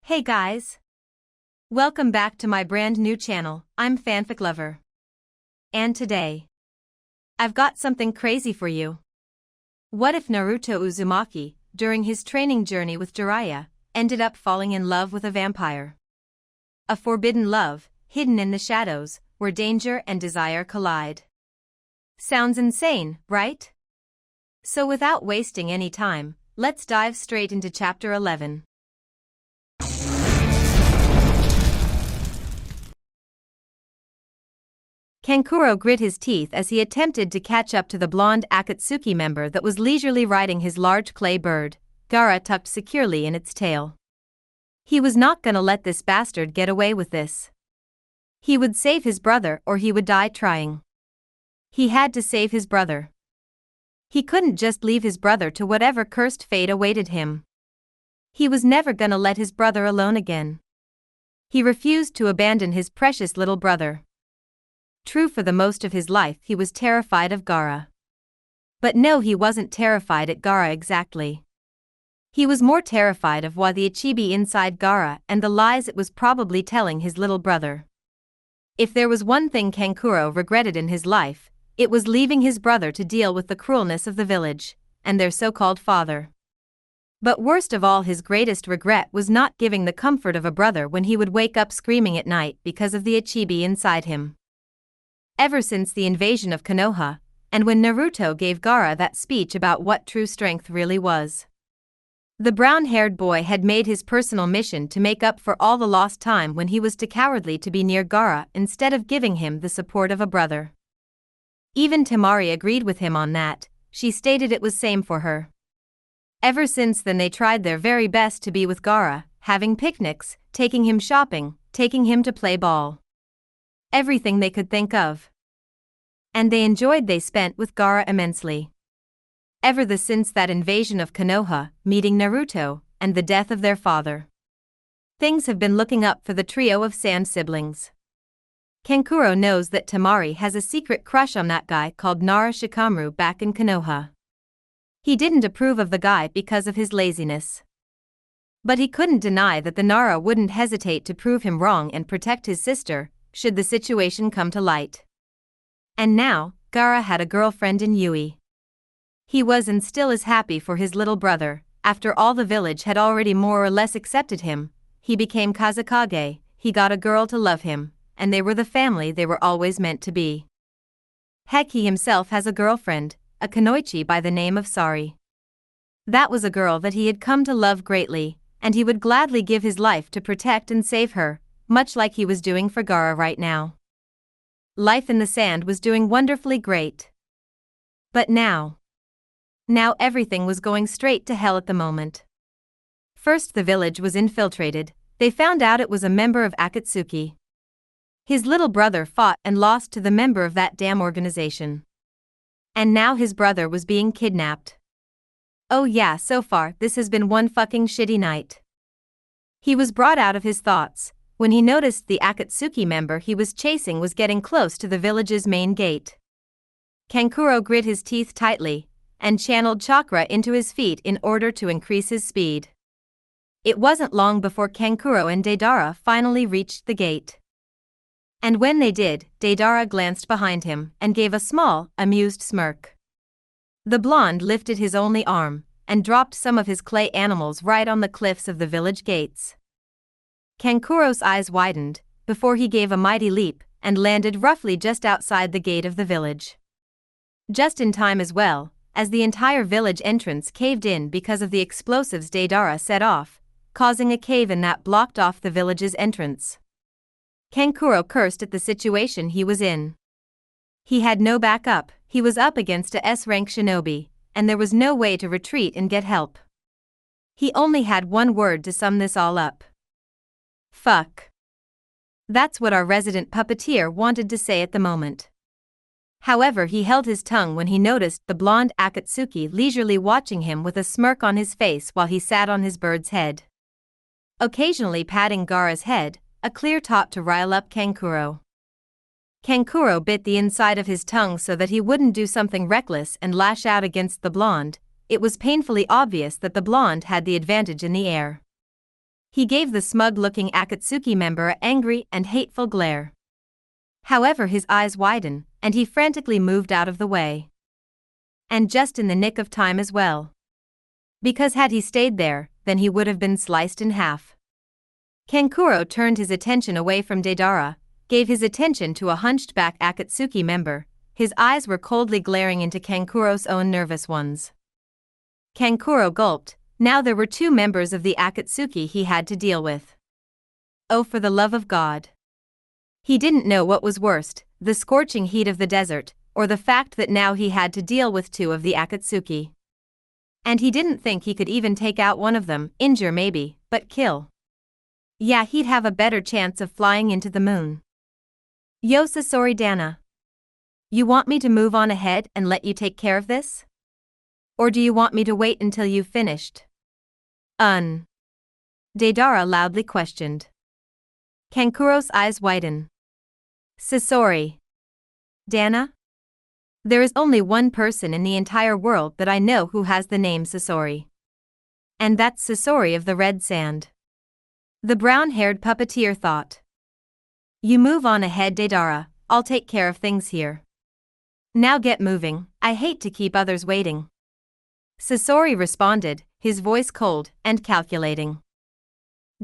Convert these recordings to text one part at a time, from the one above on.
Hey guys! Welcome back to my brand new channel. I'm Fanfic Lover. And today, I've got something crazy for you. What if Naruto Uzumaki, during his training journey with Jiraiya, ended up falling in love with a vampire? A forbidden love, hidden in the shadows, where danger and desire collide. Sounds insane, right? So without wasting any time, let's dive straight into Chapter 11. Kankuro grit his teeth as he attempted to catch up to the blonde Akatsuki member that was leisurely riding his large clay bird, Gaara tucked securely in its tail. He was not gonna let this bastard get away with this. He would save his brother or he would die trying. He had to save his brother. He couldn't just leave his brother to whatever cursed fate awaited him. He was never gonna let his brother alone again. He refused to abandon his precious little brother. True, for the most of his life he was terrified of Gaara. But no, he wasn't terrified at Gaara exactly. He was more terrified of why the Ichibi inside Gaara and the lies it was probably telling his little brother. If there was one thing Kankuro regretted in his life, it was leaving his brother to deal with the cruelness of the village, and their so-called father. But worst of all, his greatest regret was not giving the comfort of a brother when he would wake up screaming at night because of the Ichibi inside him. Ever since the invasion of Konoha, and when Naruto gave Gaara that speech about what true strength really was, the brown-haired boy had made his personal mission to make up for all the lost time when he was too cowardly to be near Gaara instead of giving him the support of a brother. Even Temari agreed with him on that. She stated it was same for her. Ever since then they tried their very best to be with Gaara, having picnics, taking him shopping, taking him to play ball. Everything they could think of. And they spent with Gaara immensely. Ever since that invasion of Konoha, meeting Naruto, and the death of their father, things have been looking up for the trio of sand siblings. Kankuro knows that Temari has a secret crush on that guy called Nara Shikamaru back in Konoha. He didn't approve of the guy because of his laziness. But he couldn't deny that the Nara wouldn't hesitate to prove him wrong and protect his sister, should the situation come to light. And now, Gaara had a girlfriend in Yui. He was and still is happy for his little brother. After all, the village had already more or less accepted him. He became Kazekage, he got a girl to love him, and they were the family they were always meant to be. Heck, he himself has a girlfriend, a kunoichi by the name of Sari. That was a girl that he had come to love greatly, and he would gladly give his life to protect and save her, much like he was doing for Gaara right now. Life in the sand was doing wonderfully great. But now everything was going straight to hell at the moment. First, the village was infiltrated. They found out it was a member of Akatsuki. His little brother fought and lost to the member of that damn organization. And now his brother was being kidnapped. Oh yeah, so far this has been one fucking shitty night. He was brought out of his thoughts when he noticed the Akatsuki member he was chasing was getting close to the village's main gate. Kankuro grit his teeth tightly and channeled chakra into his feet in order to increase his speed. It wasn't long before Kankuro and Deidara finally reached the gate. And when they did, Deidara glanced behind him and gave a small, amused smirk. The blonde lifted his only arm and dropped some of his clay animals right on the cliffs of the village gates. Kankuro's eyes widened before he gave a mighty leap and landed roughly just outside the gate of the village. Just in time as well, as the entire village entrance caved in because of the explosives Deidara set off, causing a cave-in that blocked off the village's entrance. Kankuro cursed at the situation he was in. He had no backup, he was up against a S-rank shinobi, and there was no way to retreat and get help. He only had one word to sum this all up. Fuck. That's what our resident puppeteer wanted to say at the moment. However, he held his tongue when he noticed the blonde Akatsuki leisurely watching him with a smirk on his face while he sat on his bird's head, occasionally patting Gaara's head, a clear taunt to rile up Kankuro. Kankuro bit the inside of his tongue so that he wouldn't do something reckless and lash out against the blonde. It was painfully obvious that the blonde had the advantage in the air. He gave the smug-looking Akatsuki member an angry and hateful glare. However, his eyes widened, and he frantically moved out of the way. And just in the nick of time as well. Because had he stayed there, then he would have been sliced in half. Kankuro turned his attention away from Deidara, gave his attention to a hunched-back Akatsuki member. His eyes were coldly glaring into Kankuro's own nervous ones. Kankuro gulped. Now there were 2 members of the Akatsuki he had to deal with. Oh, for the love of God. He didn't know what was worst, the scorching heat of the desert, or the fact that now he had to deal with 2 of the Akatsuki. And he didn't think he could even take out one of them, injure maybe, but kill. Yeah, he'd have a better chance of flying into the moon. Yo, Sasori Dana. You want me to move on ahead and let you take care of this? Or do you want me to wait until you've finished? Deidara loudly questioned. Kankuro's eyes widened. Sasori. Dana? There is only one person in the entire world that I know who has the name Sasori. And that's Sasori of the Red Sand. The brown-haired puppeteer thought. You move on ahead, Deidara, I'll take care of things here. Now get moving, I hate to keep others waiting. Sasori responded, his voice cold and calculating.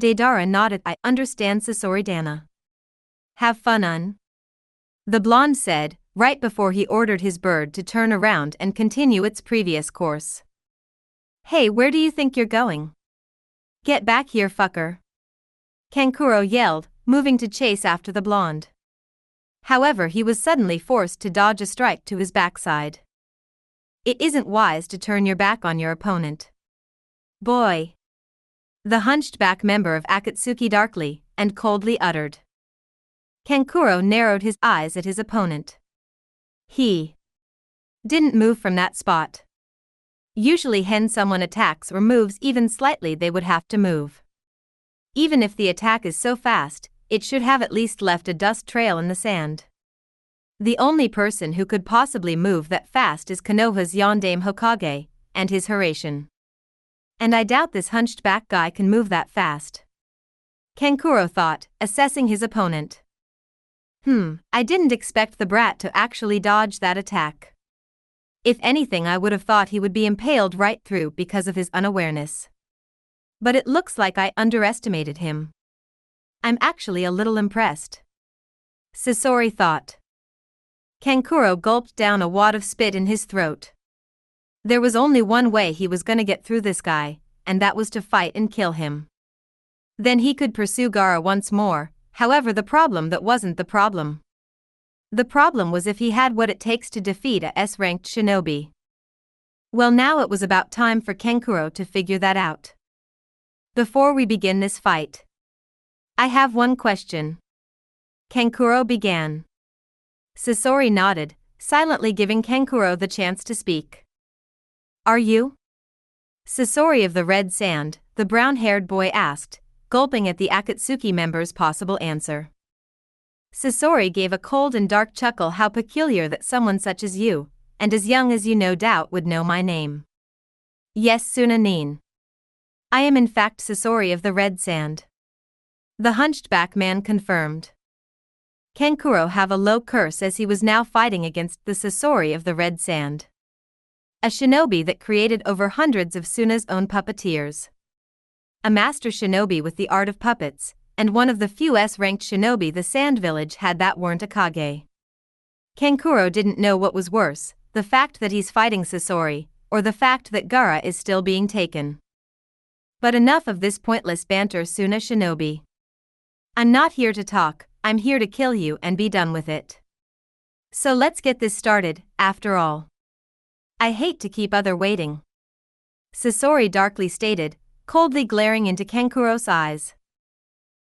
Deidara nodded. I understand, Sasori Dana. Have fun, the blonde said, right before he ordered his bird to turn around and continue its previous course. Hey, where do you think you're going? Get back here, fucker. Kankuro yelled, moving to chase after the blonde. However, he was suddenly forced to dodge a strike to his backside. It isn't wise to turn your back on your opponent. Boy. The hunched-back member of Akatsuki darkly and coldly uttered. Kankuro narrowed his eyes at his opponent. He didn't move from that spot. Usually when someone attacks or moves even slightly, they would have to move. Even if the attack is so fast, it should have at least left a dust trail in the sand. The only person who could possibly move that fast is Konoha's Yondaime Hokage, and his Hiraishin. And I doubt this hunched-back guy can move that fast. Kankuro thought, assessing his opponent. I didn't expect the brat to actually dodge that attack. If anything, I would have thought he would be impaled right through because of his unawareness. But it looks like I underestimated him. I'm actually a little impressed. Sasori thought. Kankuro gulped down a wad of spit in his throat. There was only one way he was gonna get through this guy, and that was to fight and kill him. Then he could pursue Gaara once more. However, the problem that wasn't the problem. The problem was if he had what it takes to defeat a S-ranked shinobi. Well, now it was about time for Kankuro to figure that out. Before we begin this fight, I have one question. Kankuro began. Sasori nodded, silently giving Kankuro the chance to speak. Are you? Sasori of the Red Sand, the brown-haired boy asked, gulping at the Akatsuki member's possible answer. Sasori gave a cold and dark chuckle. How peculiar that someone such as you, and as young as you no doubt, would know my name. Yes, Sunanin. I am in fact Sasori of the Red Sand. The hunched-back man confirmed. Kankuro have a low curse as he was now fighting against the Sasori of the Red Sand. A shinobi that created over hundreds of Suna's own puppeteers. A master shinobi with the art of puppets, and one of the few S-ranked shinobi the Sand Village had that weren't a Kage. Kankuro didn't know what was worse, the fact that he's fighting Sasori, or the fact that Gaara is still being taken. But enough of this pointless banter, Suna shinobi. I'm not here to talk, I'm here to kill you and be done with it. So let's get this started, after all. I hate to keep other waiting. Sasori darkly stated, coldly glaring into Kankuro's eyes.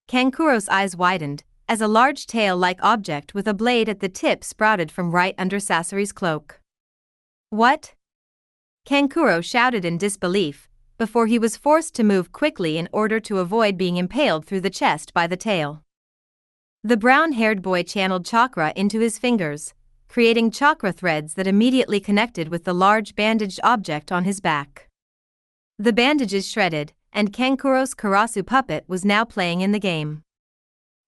Kankuro's eyes widened, as a large tail-like object with a blade at the tip sprouted from right under Sasori's cloak. What? Kankuro shouted in disbelief, before he was forced to move quickly in order to avoid being impaled through the chest by the tail. The brown-haired boy channeled chakra into his fingers, creating chakra threads that immediately connected with the large bandaged object on his back. The bandages shredded, and Kankuro's Karasu puppet was now playing in the game.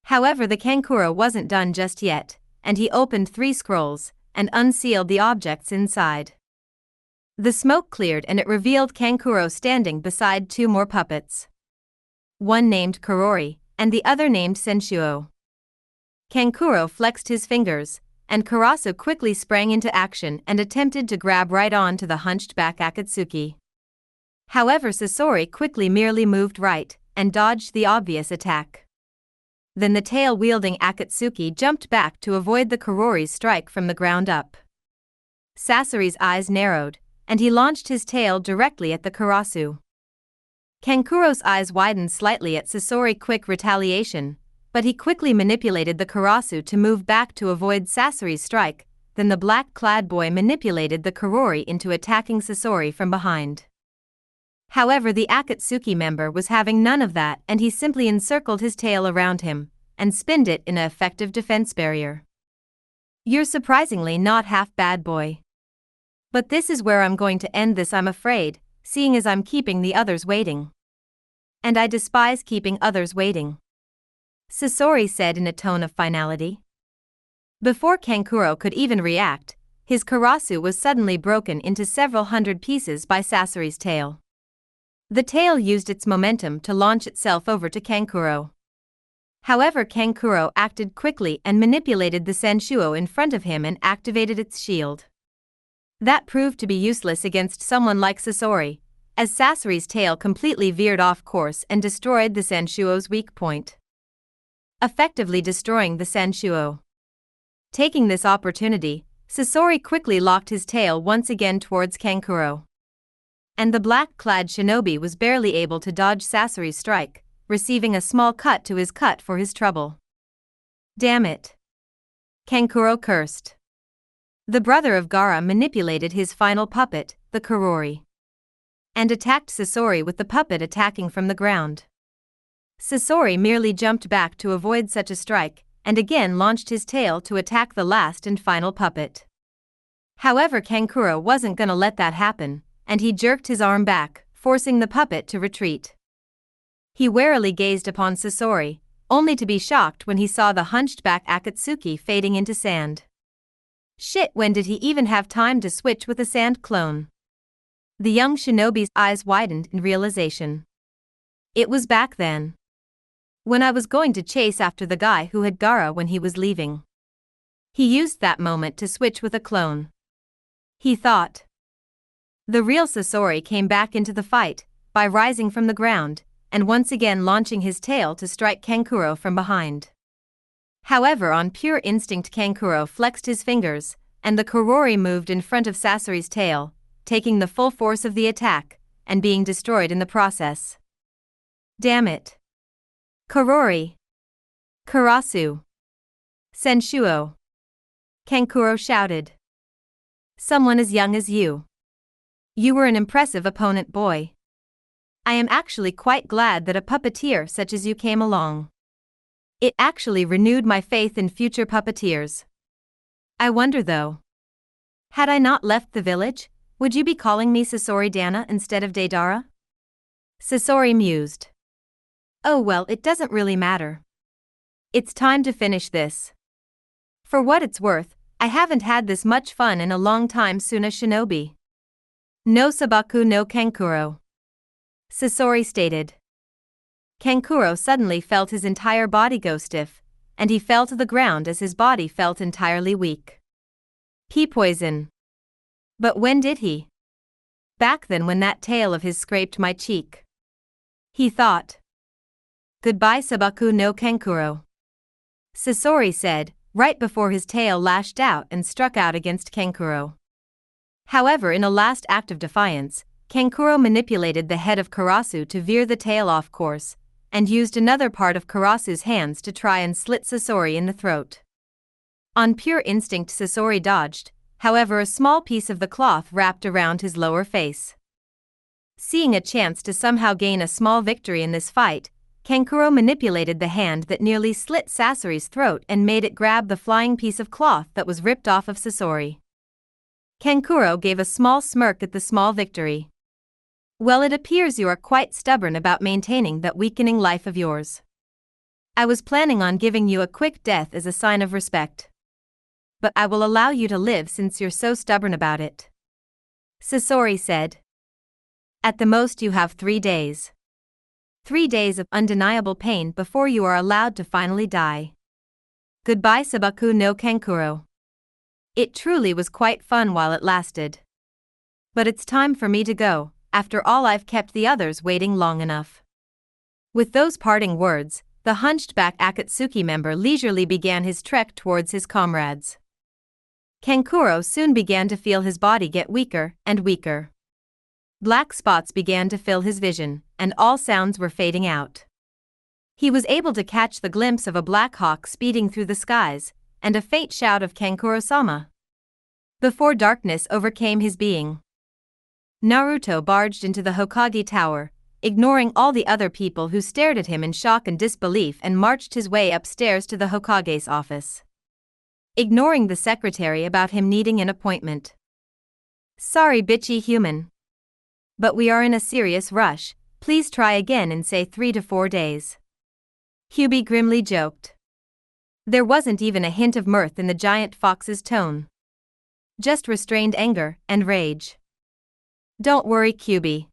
However, the Kankuro wasn't done just yet, and he opened 3 scrolls and unsealed the objects inside. The smoke cleared and it revealed Kankuro standing beside 2 more puppets. One named Kurori, and the other named Senshuo. Kankuro flexed his fingers, and Karasu quickly sprang into action and attempted to grab right on to the hunched-back Akatsuki. However, Sasori quickly merely moved right and dodged the obvious attack. Then the tail-wielding Akatsuki jumped back to avoid the Kurori's strike from the ground up. Sasori's eyes narrowed, and he launched his tail directly at the Karasu. Kankuro's eyes widened slightly at Sasori's quick retaliation, but he quickly manipulated the Karasu to move back to avoid Sasori's strike. Then the black-clad boy manipulated the Kurori into attacking Sasori from behind. However, the Akatsuki member was having none of that, and he simply encircled his tail around him and spinned it in an effective defense barrier. "You're surprisingly not half bad, boy. But this is where I'm going to end this, I'm afraid, seeing as I'm keeping the others waiting. And I despise keeping others waiting," Sasori said in a tone of finality. Before Kankuro could even react, his Karasu was suddenly broken into several hundred pieces by Sasori's tail. The tail used its momentum to launch itself over to Kankuro. However, Kankuro acted quickly and manipulated the Senshuo in front of him and activated its shield. That proved to be useless against someone like Sasori, as Sasori's tail completely veered off course and destroyed the Senshuo's weak point, effectively destroying the Senshuo. Taking this opportunity, Sasori quickly locked his tail once again towards Kankuro. And the black-clad shinobi was barely able to dodge Sasori's strike, receiving a small cut to his cut for his trouble. "Damn it!" Kankuro cursed. The brother of Gaara manipulated his final puppet, the Kurori, and attacked Sasori with the puppet attacking from the ground. Sasori merely jumped back to avoid such a strike, and again launched his tail to attack the last and final puppet. However, Kankuro wasn't gonna let that happen, and he jerked his arm back, forcing the puppet to retreat. He warily gazed upon Sasori, only to be shocked when he saw the hunched-back Akatsuki fading into sand. Shit, when did he even have time to switch with a sand clone? The young shinobi's eyes widened in realization. It was back then, when I was going to chase after the guy who had Gaara when he was leaving. He used that moment to switch with a clone, he thought. The real Sasori came back into the fight by rising from the ground and once again launching his tail to strike Kankuro from behind. However, on pure instinct, Kankuro flexed his fingers, and the Kurori moved in front of Sasori's tail, taking the full force of the attack and being destroyed in the process. "Damn it! Kurori! Karasu! Senshuo!" Kankuro shouted. "Someone as young as you. You were an impressive opponent, boy. I am actually quite glad that a puppeteer such as you came along. It actually renewed my faith in future puppeteers. I wonder though, had I not left the village, would you be calling me Sasori Dana instead of Deidara?" Sasori mused. "Oh well, it doesn't really matter. It's time to finish this. For what it's worth, I haven't had this much fun in a long time, Suna Shinobi. No Sabaku no Kankuro," Sasori stated. Kankuro suddenly felt his entire body go stiff, and he fell to the ground as his body felt entirely weak. Pea poison. But when did he? Back then, when that tail of his scraped my cheek, he thought. "Goodbye, Sabaku no Kankuro," Sasori said, right before his tail lashed out and struck out against Kankuro. However, in a last act of defiance, Kankuro manipulated the head of Karasu to veer the tail off course, and used another part of Karasu's hands to try and slit Sasori in the throat. On pure instinct, Sasori dodged, however a small piece of the cloth wrapped around his lower face. Seeing a chance to somehow gain a small victory in this fight, Kankuro manipulated the hand that nearly slit Sasori's throat and made it grab the flying piece of cloth that was ripped off of Sasori. Kankuro gave a small smirk at the small victory. Well, it appears you are quite stubborn about maintaining that weakening life of yours. I was planning on giving you a quick death as a sign of respect. But I will allow you to live since you're so stubborn about it. Sasori said. At the most you have 3 days. 3 days of undeniable pain before you are allowed to finally die. Goodbye Sabaku no Kankuro. It truly was quite fun while it lasted. But it's time for me to go, after all I've kept the others waiting long enough. With those parting words, the hunchback Akatsuki member leisurely began his trek towards his comrades. Kankuro soon began to feel his body get weaker and weaker. Black spots began to fill his vision, and all sounds were fading out. He was able to catch the glimpse of a black hawk speeding through the skies, and a faint shout of Kankuro-sama. Before darkness overcame his being, Naruto barged into the Hokage Tower, ignoring all the other people who stared at him in shock and disbelief, and marched his way upstairs to the Hokage's office, ignoring the secretary about him needing an appointment. Sorry bitchy human. But we are in a serious rush, please try again in say 3 to 4 days. Kyubi grimly joked. There wasn't even a hint of mirth in the giant fox's tone. Just restrained anger and rage. Don't worry Kyubi.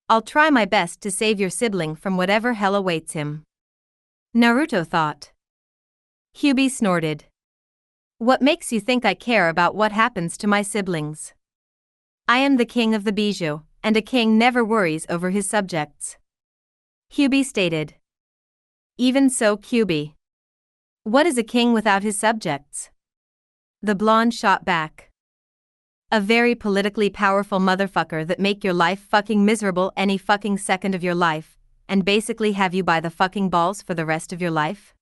I'll try my best to save your sibling from whatever hell awaits him. Naruto thought. Kyubi snorted. What makes you think I care about what happens to my siblings? I am the king of the Bijou, and a king never worries over his subjects. Kyubi stated. Even so Kyubi. What is a king without his subjects? The blonde shot back. A very politically powerful motherfucker that make your life fucking miserable any fucking second of your life, and basically have you by the fucking balls for the rest of your life?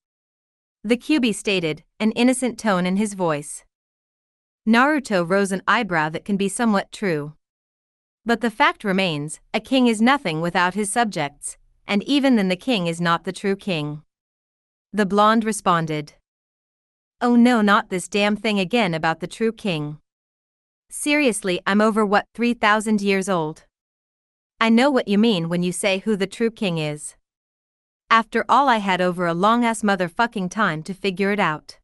The Kyubi stated, an innocent tone in his voice. Naruto rose an eyebrow that can be somewhat true. But the fact remains, a king is nothing without his subjects, and even then the king is not the true king. The blonde responded. Oh no, not this damn thing again about the true king. Seriously, I'm over 3,000 years old. I know what you mean when you say who the true king is. After all, I had over a long-ass motherfucking time to figure it out.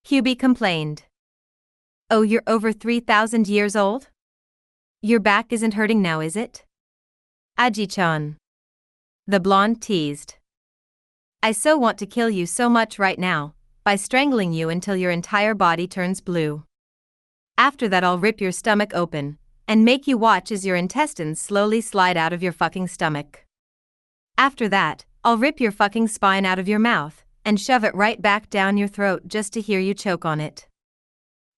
Kyubi complained. Oh, you're over 3,000 years old? Your back isn't hurting now, is it? Aji-chan. The blonde teased. I so want to kill you so much right now, by strangling you until your entire body turns blue. After that I'll rip your stomach open, and make you watch as your intestines slowly slide out of your fucking stomach. After that, I'll rip your fucking spine out of your mouth, and shove it right back down your throat just to hear you choke on it.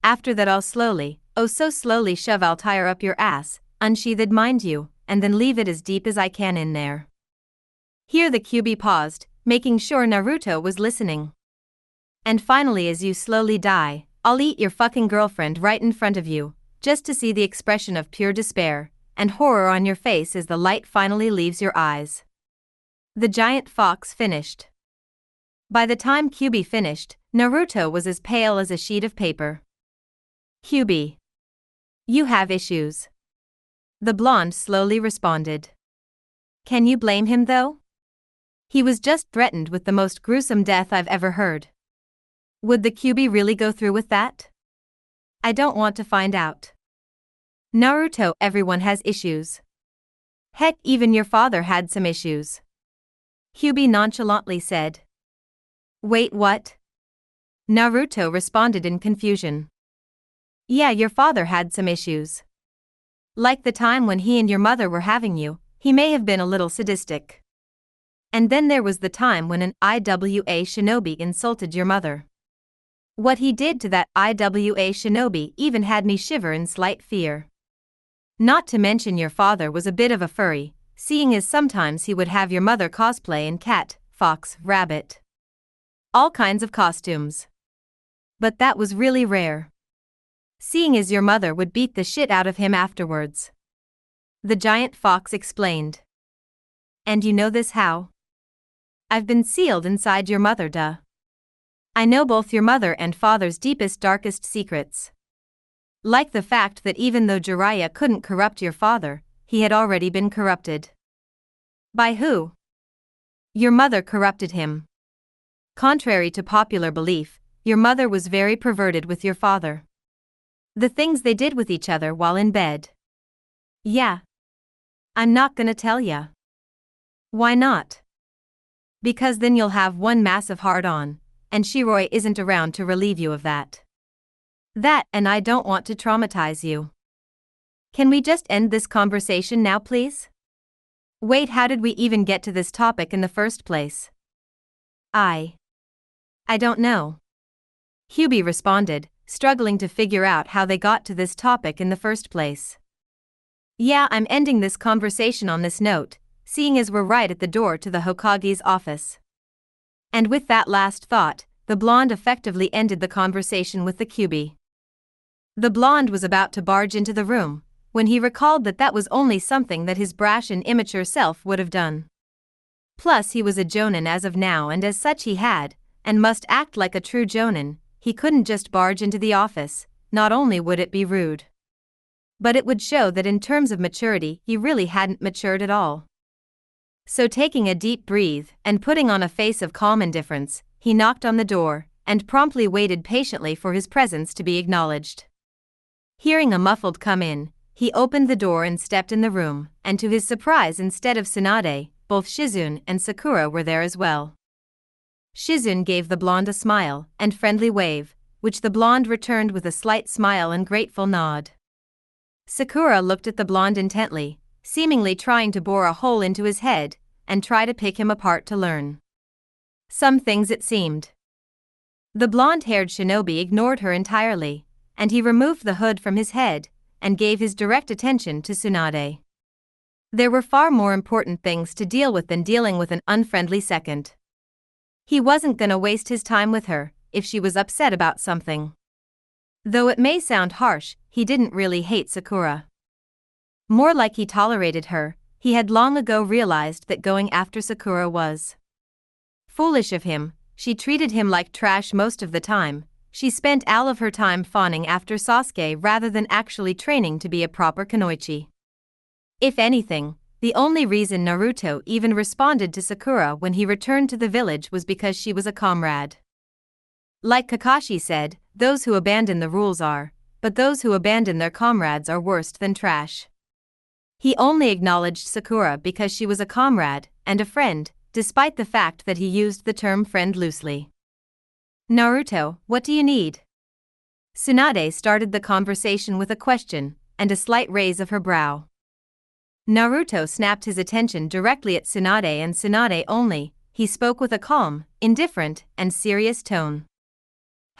After that I'll slowly, oh so slowly shove I'll tire up your ass, unsheathed mind you, and then leave it as deep as I can in there. Here the Kyubi paused, making sure Naruto was listening. And finally, as you slowly die, I'll eat your fucking girlfriend right in front of you, just to see the expression of pure despair and horror on your face as the light finally leaves your eyes. The giant fox finished. By the time Kyubi finished, Naruto was as pale as a sheet of paper. Kyubi. You have issues. The blonde slowly responded. Can you blame him though? He was just threatened with the most gruesome death I've ever heard. Would the Kyubi really go through with that? I don't want to find out. Naruto, everyone has issues. Heck, even your father had some issues. Kyubi nonchalantly said. Wait, what? Naruto responded in confusion. Yeah, your father had some issues. Like the time when he and your mother were having you, he may have been a little sadistic. And then there was the time when an IWA shinobi insulted your mother. What he did to that IWA shinobi even had me shiver in slight fear. Not to mention your father was a bit of a furry, seeing as sometimes he would have your mother cosplay in cat, fox, rabbit. All kinds of costumes. But that was really rare. Seeing as your mother would beat the shit out of him afterwards. The giant fox explained. And you know this how? I've been sealed inside your mother, duh. I know both your mother and father's deepest, darkest secrets. Like the fact that even though Jiraiya couldn't corrupt your father, he had already been corrupted. By who? Your mother corrupted him. Contrary to popular belief, your mother was very perverted with your father. The things they did with each other while in bed. Yeah. I'm not gonna tell ya. Why not? Because then you'll have one massive hard-on, and Shiroi isn't around to relieve you of that. That, and I don't want to traumatize you. Can we just end this conversation now, please? Wait, how did we even get to this topic in the first place? I don't know. Hubie responded, struggling to figure out how they got to this topic in the first place. Yeah, I'm ending this conversation on this note, seeing as we're right at the door to the Hokage's office. And with that last thought, the blonde effectively ended the conversation with the Kyuubi. The blonde was about to barge into the room, when he recalled that that was only something that his brash and immature self would have done. Plus he was a jonin as of now, and as such he had, and must act like a true jonin. He couldn't just barge into the office. Not only would it be rude, but it would show that in terms of maturity he really hadn't matured at all. So taking a deep breath and putting on a face of calm indifference, he knocked on the door, and promptly waited patiently for his presence to be acknowledged. Hearing a muffled come in, he opened the door and stepped in the room, and to his surprise, instead of Tsunade, both Shizune and Sakura were there as well. Shizune gave the blonde a smile and friendly wave, which the blonde returned with a slight smile and grateful nod. Sakura looked at the blonde intently, seemingly trying to bore a hole into his head and try to pick him apart to learn some things, it seemed. The blonde-haired shinobi ignored her entirely, and he removed the hood from his head and gave his direct attention to Tsunade. There were far more important things to deal with than dealing with an unfriendly second. He wasn't gonna waste his time with her if she was upset about something. Though it may sound harsh, he didn't really hate Sakura. More like he tolerated her. He had long ago realized that going after Sakura was foolish of him. She treated him like trash most of the time. She spent all of her time fawning after Sasuke rather than actually training to be a proper kunoichi. If anything, the only reason Naruto even responded to Sakura when he returned to the village was because she was a comrade. Like Kakashi said, those who abandon the rules are, but those who abandon their comrades are worse than trash. He only acknowledged Sakura because she was a comrade and a friend, despite the fact that he used the term friend loosely. Naruto, what do you need? Tsunade started the conversation with a question and a slight raise of her brow. Naruto snapped his attention directly at Tsunade and Tsunade only. He spoke with a calm, indifferent, and serious tone.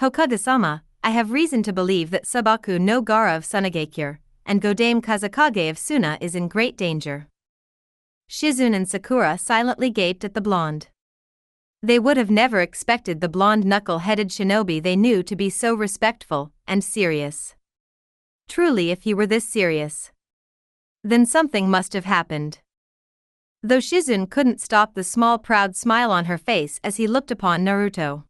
Hokage-sama, I have reason to believe that Subaku no Gaara of Sunagakure and Godame Kazekage of Suna is in great danger. Shizune and Sakura silently gaped at the blonde. They would have never expected the blonde knuckle-headed shinobi they knew to be so respectful and serious. Truly, if he were this serious, then something must have happened. Though Shizune couldn't stop the small proud smile on her face as he looked upon Naruto.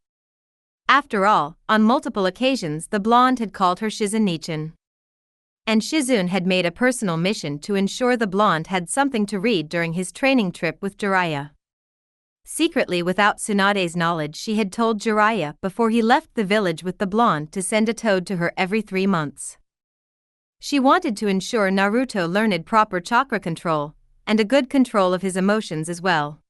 After all, on multiple occasions the blonde had called her Shizune-nichan. And Shizune had made a personal mission to ensure the blonde had something to read during his training trip with Jiraiya. Secretly, without Tsunade's knowledge, she had told Jiraiya before he left the village with the blonde to send a toad to her every 3 months. She wanted to ensure Naruto learned proper chakra control, and a good control of his emotions as well.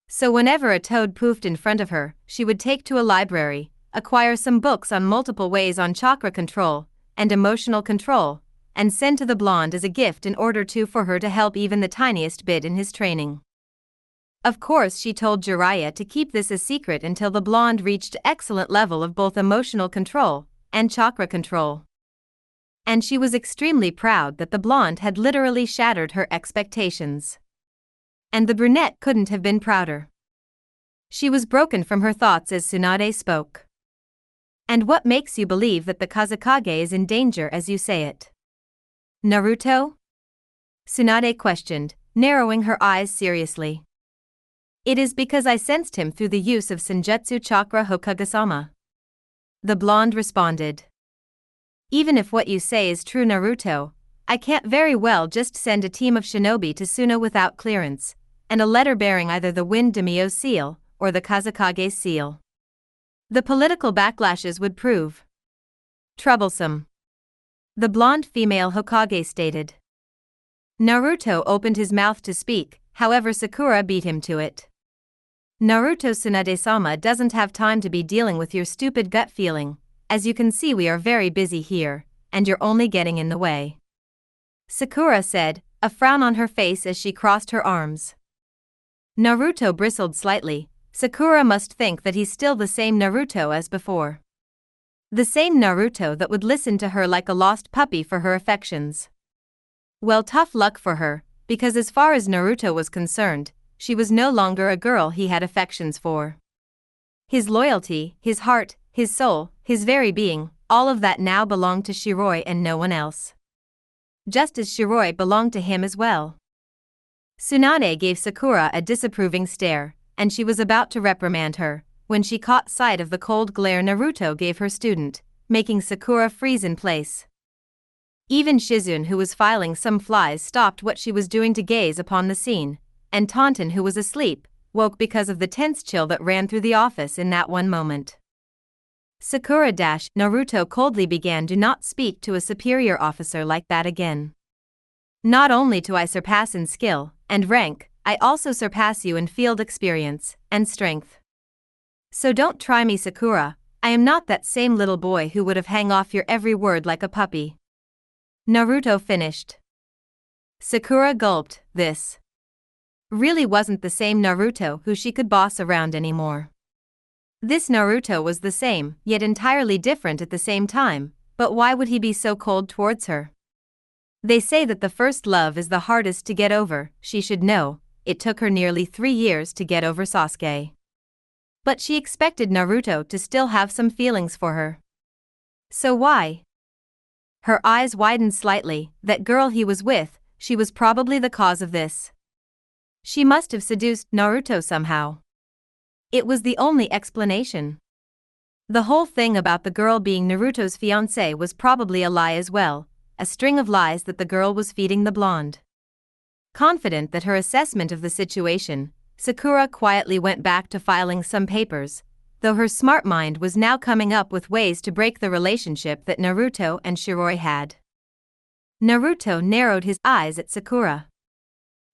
So whenever a toad poofed in front of her, she would take to a library, acquire some books on multiple ways on chakra control and emotional control, and send to the blonde as a gift in order for her to help even the tiniest bit in his training. Of course, she told Jiraiya to keep this a secret until the blonde reached excellent level of both emotional control and chakra control. And she was extremely proud that the blonde had literally shattered her expectations. And the brunette couldn't have been prouder. She was broken from her thoughts as Tsunade spoke. And what makes you believe that the Kazekage is in danger as you say it? Naruto? Tsunade questioned, narrowing her eyes seriously. It is because I sensed him through the use of Senjutsu Chakra, Hokage-sama. The blonde responded. Even if what you say is true, Naruto, I can't very well just send a team of shinobi to Suna without clearance, and a letter bearing either the Wind Daimyo seal or the Kazekage seal. The political backlashes would prove troublesome. The blonde female Hokage stated. Naruto opened his mouth to speak, however Sakura beat him to it. Naruto, Tsunade-sama doesn't have time to be dealing with your stupid gut feeling. As you can see, we are very busy here, and you're only getting in the way. Sakura said, a frown on her face as she crossed her arms. Naruto bristled slightly. Sakura must think that he's still the same Naruto as before. The same Naruto that would listen to her like a lost puppy for her affections. Well, tough luck for her, because as far as Naruto was concerned, she was no longer a girl he had affections for. His loyalty, his heart, his soul, his very being, all of that now belonged to Shiroi and no one else. Just as Shiroi belonged to him as well. Tsunade gave Sakura a disapproving stare, and she was about to reprimand her, when she caught sight of the cold glare Naruto gave her student, making Sakura freeze in place. Even Shizune, who was filing some flies, stopped what she was doing to gaze upon the scene, and Taunton, who was asleep, woke because of the tense chill that ran through the office in that one moment. Sakura - Naruto coldly began, do not speak to a superior officer like that again. Not only do I surpass in skill and rank, I also surpass you in field experience and strength. So don't try me, Sakura. I am not that same little boy who would have hang off your every word like a puppy. Naruto finished. Sakura gulped. This really wasn't the same Naruto who she could boss around anymore. This Naruto was the same, yet entirely different at the same time, but why would he be so cold towards her? They say that the first love is the hardest to get over. She should know, it took her nearly 3 years to get over Sasuke. But she expected Naruto to still have some feelings for her. So why? Her eyes widened slightly. That girl he was with, she was probably the cause of this. She must have seduced Naruto somehow. It was the only explanation. The whole thing about the girl being Naruto's fiancée was probably a lie as well, a string of lies that the girl was feeding the blonde. Confident that her assessment of the situation, Sakura quietly went back to filing some papers, though her smart mind was now coming up with ways to break the relationship that Naruto and Shiroi had. Naruto narrowed his eyes at Sakura.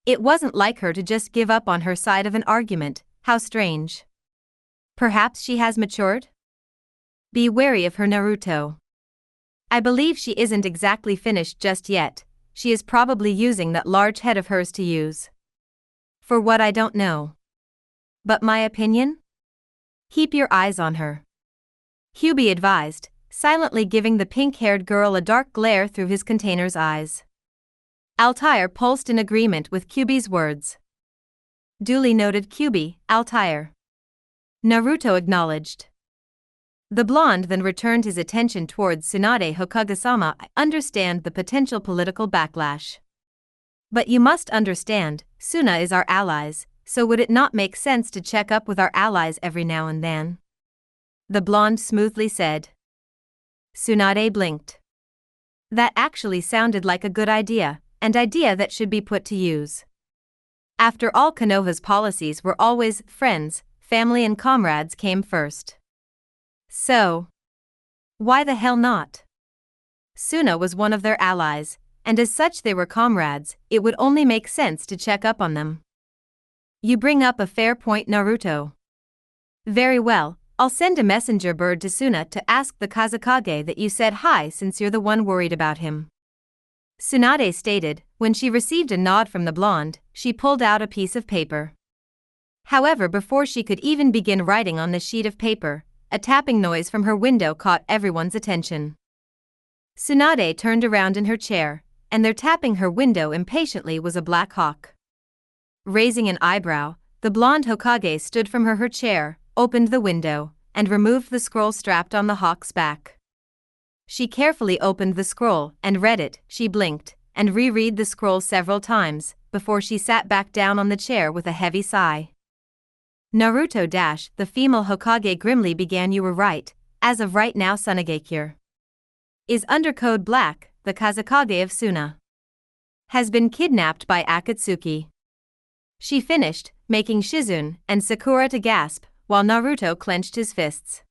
It wasn't like her to just give up on her side of an argument. How strange. Perhaps she has matured? Be wary of her, Naruto. I believe she isn't exactly finished just yet. She is probably using that large head of hers to use. For what, I don't know. But my opinion? Keep your eyes on her. Kyubi advised, silently giving the pink-haired girl a dark glare through his container's eyes. Altair pulsed in agreement with Kyubi's words. Duly noted, Kyubi, Altair. Naruto acknowledged. The blonde then returned his attention towards Tsunade. Hokage-sama, I understand the potential political backlash. But you must understand, Suna is our allies, so would it not make sense to check up with our allies every now and then? The blonde smoothly said. Tsunade blinked. That actually sounded like a good idea, an idea that should be put to use. After all, Konoha's policies were always friends, family and comrades came first. So, why the hell not? Suna was one of their allies, and as such they were comrades. It would only make sense to check up on them. You bring up a fair point, Naruto. Very well, I'll send a messenger bird to Suna to ask the Kazekage that you said hi, since you're the one worried about him. Tsunade stated. When she received a nod from the blonde, she pulled out a piece of paper. However, before she could even begin writing on the sheet of paper, a tapping noise from her window caught everyone's attention. Tsunade turned around in her chair, and there, tapping her window impatiently, was a black hawk. Raising an eyebrow, the blonde Hokage stood from her chair, opened the window, and removed the scroll strapped on the hawk's back. She carefully opened the scroll and read it. She blinked and reread the scroll several times before she sat back down on the chair with a heavy sigh. Naruto - the female Hokage grimly began. You were right. As of right now, Sunagekure is under code black, the Kazekage of Suna. has been kidnapped by Akatsuki. She finished, making Shizune and Sakura to gasp, while Naruto clenched his fists.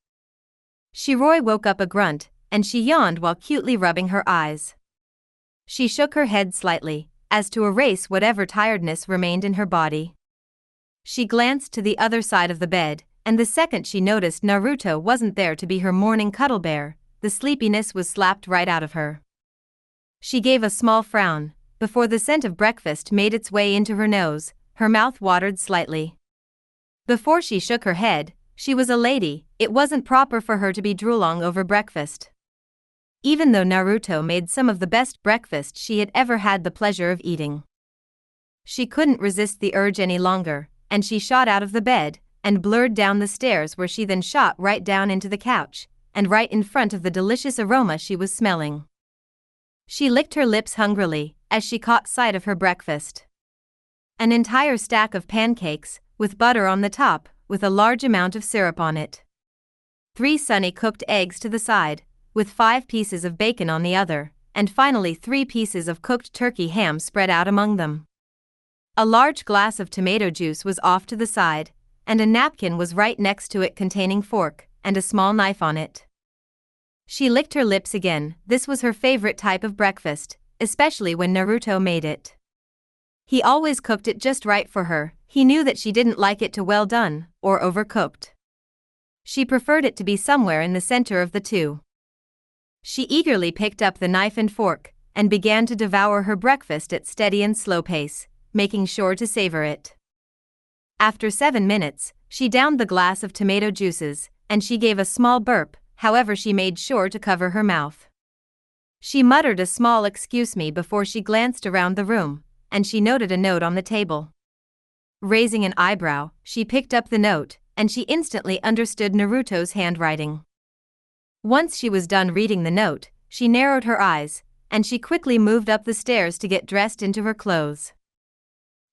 Shiroi woke up a grunt, and she yawned while cutely rubbing her eyes. She shook her head slightly, as to erase whatever tiredness remained in her body. She glanced to the other side of the bed, and the second she noticed Naruto wasn't there to be her morning cuddle bear, the sleepiness was slapped right out of her. She gave a small frown. Before the scent of breakfast made its way into her nose, her mouth watered slightly. Before she shook her head, she was a lady, it wasn't proper for her to be drooling over breakfast. Even though Naruto made some of the best breakfast she had ever had the pleasure of eating. She couldn't resist the urge any longer, and she shot out of the bed, and blurred down the stairs where she then shot right down into the couch, and right in front of the delicious aroma she was smelling. She licked her lips hungrily, as she caught sight of her breakfast. An entire stack of pancakes, with butter on the top, with a large amount of syrup on it. 3 sunny cooked eggs to the side, with 5 pieces of bacon on the other, and finally 3 pieces of cooked turkey ham spread out among them. A large glass of tomato juice was off to the side, and a napkin was right next to it containing fork and a small knife on it. She licked her lips again. This was her favorite type of breakfast, especially when Naruto made it. He always cooked it just right for her. He knew that she didn't like it too well done, or overcooked. She preferred it to be somewhere in the center of the two. She eagerly picked up the knife and fork, and began to devour her breakfast at steady and slow pace, making sure to savor it. After 7 minutes, she downed the glass of tomato juices, and she gave a small burp, however she made sure to cover her mouth. She muttered a small "excuse me" before she glanced around the room, and she noted a note on the table. Raising an eyebrow, she picked up the note, and she instantly understood Naruto's handwriting. Once she was done reading the note, she narrowed her eyes, and she quickly moved up the stairs to get dressed into her clothes.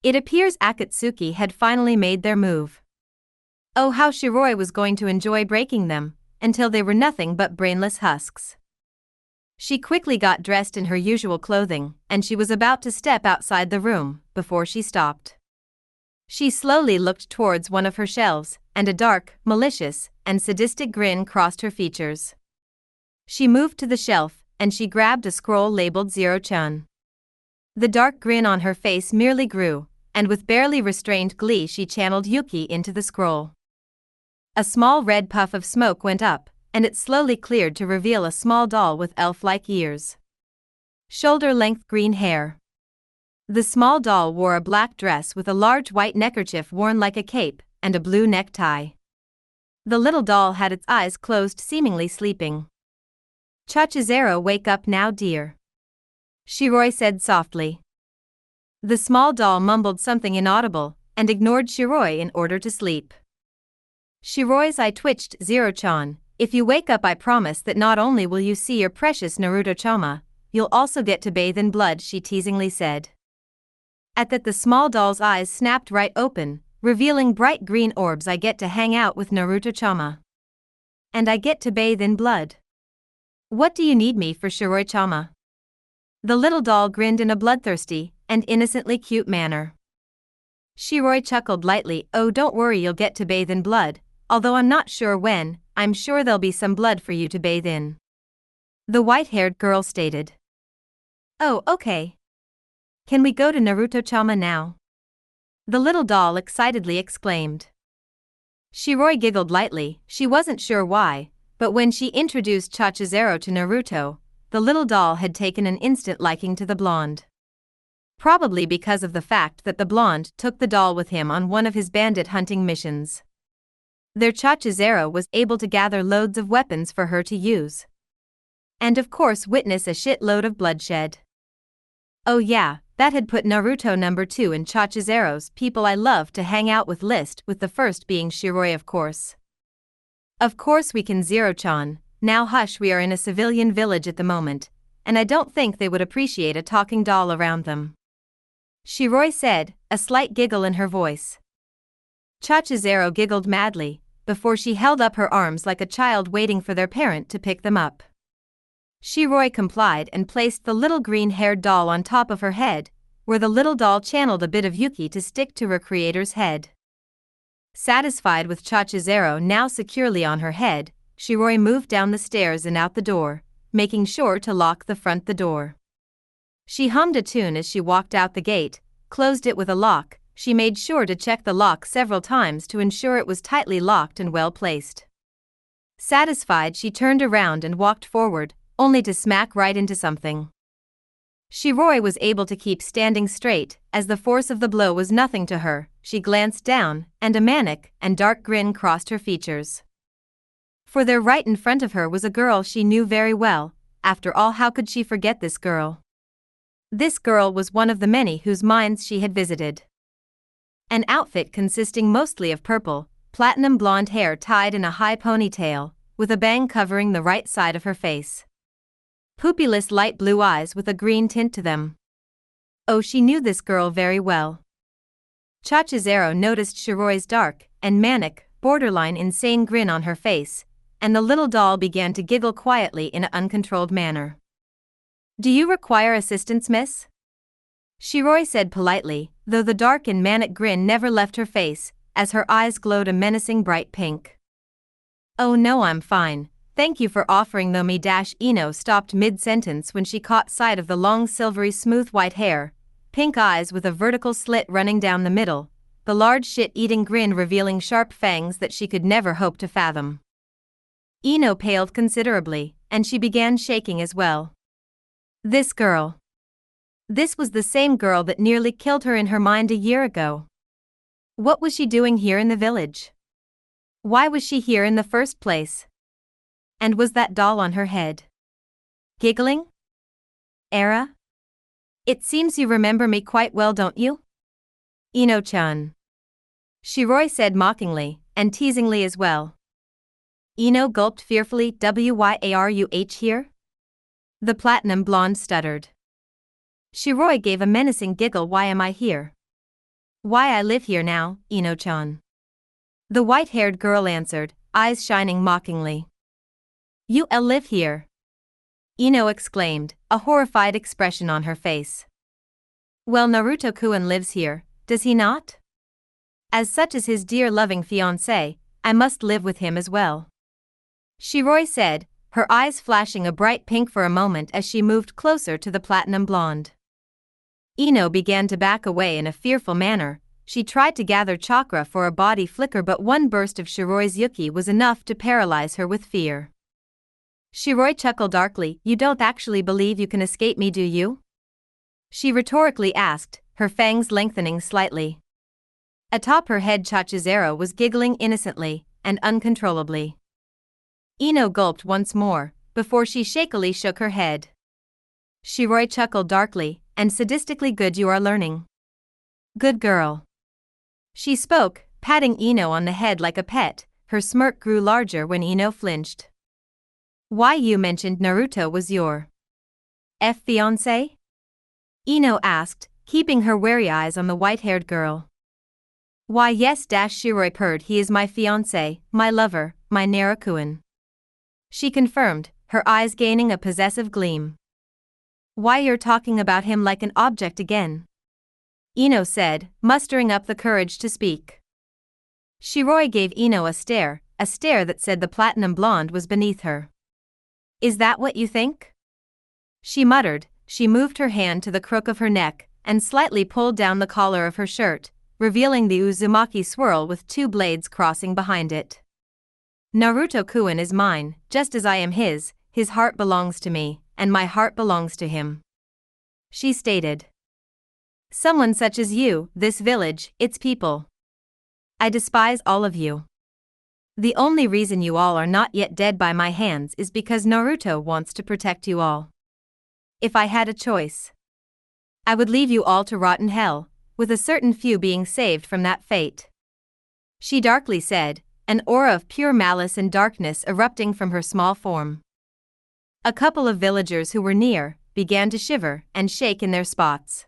It appears Akatsuki had finally made their move. Oh, how Shiroi was going to enjoy breaking them, until they were nothing but brainless husks. She quickly got dressed in her usual clothing, and she was about to step outside the room, before she stopped. She slowly looked towards one of her shelves, and a dark, malicious, and sadistic grin crossed her features. She moved to the shelf, and she grabbed a scroll labeled Zero-chan. The dark grin on her face merely grew, and with barely restrained glee she channeled Yuki into the scroll. A small red puff of smoke went up, and it slowly cleared to reveal a small doll with elf-like ears. Shoulder-length green hair. The small doll wore a black dress with a large white neckerchief worn like a cape, and a blue necktie. The little doll had its eyes closed, seemingly sleeping. "Chachizero, wake up now, dear," Shiroi said softly. The small doll mumbled something inaudible, and ignored Shiroi in order to sleep. Shiroi's eye twitched. "Zero-chan, if you wake up I promise that not only will you see your precious Naruto-chama, you'll also get to bathe in blood," she teasingly said. At that the small doll's eyes snapped right open, revealing bright green orbs. "I get to hang out with Naruto-chama. And I get to bathe in blood. What do you need me for, Shiroi-chama?" The little doll grinned in a bloodthirsty and innocently cute manner. Shiroi chuckled lightly. "Oh, don't worry, you'll get to bathe in blood, although I'm not sure when. I'm sure there'll be some blood for you to bathe in," the white-haired girl stated. "Oh, okay. Can we go to Naruto-chama now?" the little doll excitedly exclaimed. Shiroi giggled lightly. She wasn't sure why, but when she introduced Chachizero to Naruto, the little doll had taken an instant liking to the blonde. Probably because of the fact that the blonde took the doll with him on one of his bandit hunting missions. Their Chachizero was able to gather loads of weapons for her to use. And of course witness a shitload of bloodshed. Oh yeah, that had put Naruto #2 in Chachizero's people I love to hang out with list, with the first being Shiroi, of course. "Of course we can, Zero-chan. Now hush, we are in a civilian village at the moment, and I don't think they would appreciate a talking doll around them," Shiroi said, a slight giggle in her voice. Chachizero giggled madly, before she held up her arms like a child waiting for their parent to pick them up. Shiroi complied and placed the little green-haired doll on top of her head, where the little doll channeled a bit of Yuki to stick to her creator's head. Satisfied with Chachizero now securely on her head, Shiroi moved down the stairs and out the door, making sure to lock the door. She hummed a tune as she walked out the gate, closed it with a lock. She made sure to check the lock several times to ensure it was tightly locked and well placed. Satisfied, she turned around and walked forward, only to smack right into something. Shiroi was able to keep standing straight, as the force of the blow was nothing to her. She glanced down, and a manic and dark grin crossed her features. For there right in front of her was a girl she knew very well. After all, how could she forget this girl? This girl was one of the many whose minds she had visited. An outfit consisting mostly of purple, platinum blonde hair tied in a high ponytail, with a bang covering the right side of her face. Pupilless light blue eyes with a green tint to them. Oh, she knew this girl very well. Chachizero noticed Shiroi's dark and manic, borderline insane grin on her face, and the little doll began to giggle quietly in an uncontrolled manner. "Do you require assistance, miss?" Shiroi said politely, though the dark and manic grin never left her face, as her eyes glowed a menacing bright pink. "Oh no, I'm fine, thank you for offering though me." Ino stopped mid-sentence when she caught sight of the long silvery smooth white hair, pink eyes with a vertical slit running down the middle, the large shit-eating grin revealing sharp fangs that she could never hope to fathom. Ino paled considerably, and she began shaking as well. This girl. This was the same girl that nearly killed her in her mind a year ago. What was she doing here in the village? Why was she here in the first place? And was that doll on her head giggling? Era? It seems you remember me quite well, don't you? Ino-chan. Shiroi said mockingly, and teasingly as well. Ino gulped fearfully. "Wyaruh here?" The platinum blonde stuttered. Shiroi gave a menacing giggle. "Why am I here? Why I live here now, Ino-chan." The white-haired girl answered, eyes shining mockingly. "You live here?" Ino exclaimed, a horrified expression on her face. "Well, Naruto-kun lives here, does he not? As such as his dear loving fiancé, I must live with him as well," Shiroi said, her eyes flashing a bright pink for a moment as she moved closer to the platinum blonde. Ino began to back away in a fearful manner. She tried to gather chakra for a body flicker, but one burst of Shiroi's Yuki was enough to paralyze her with fear. Shiroi chuckled darkly. "You don't actually believe you can escape me, do you?" she rhetorically asked, her fangs lengthening slightly. Atop her head, Chachizero was giggling innocently and uncontrollably. Ino gulped once more, before she shakily shook her head. Shiroi chuckled darkly and sadistically. "Good, you are learning. Good girl." She spoke, patting Ino on the head like a pet. Her smirk grew larger when Ino flinched. "Why, you mentioned Naruto was your fiancé?" Ino asked, keeping her wary eyes on the white-haired girl. "Why, yes," Shiroi purred. "He is my fiancé, my lover, my Naruto-kun," she confirmed, her eyes gaining a possessive gleam. "Why, you're talking about him like an object again," Ino said, mustering up the courage to speak. Shiroi gave Ino a stare that said the platinum blonde was beneath her. "Is that what you think?" she muttered. She moved her hand to the crook of her neck and slightly pulled down the collar of her shirt, revealing the Uzumaki swirl with two blades crossing behind it. "Naruto-kun is mine, just as I am his heart belongs to me, and my heart belongs to him," she stated. "Someone such as you, this village, its people. I despise all of you. The only reason you all are not yet dead by my hands is because Naruto wants to protect you all. If I had a choice, I would leave you all to rot in hell, with a certain few being saved from that fate," she darkly said, an aura of pure malice and darkness erupting from her small form. A couple of villagers who were near began to shiver and shake in their spots.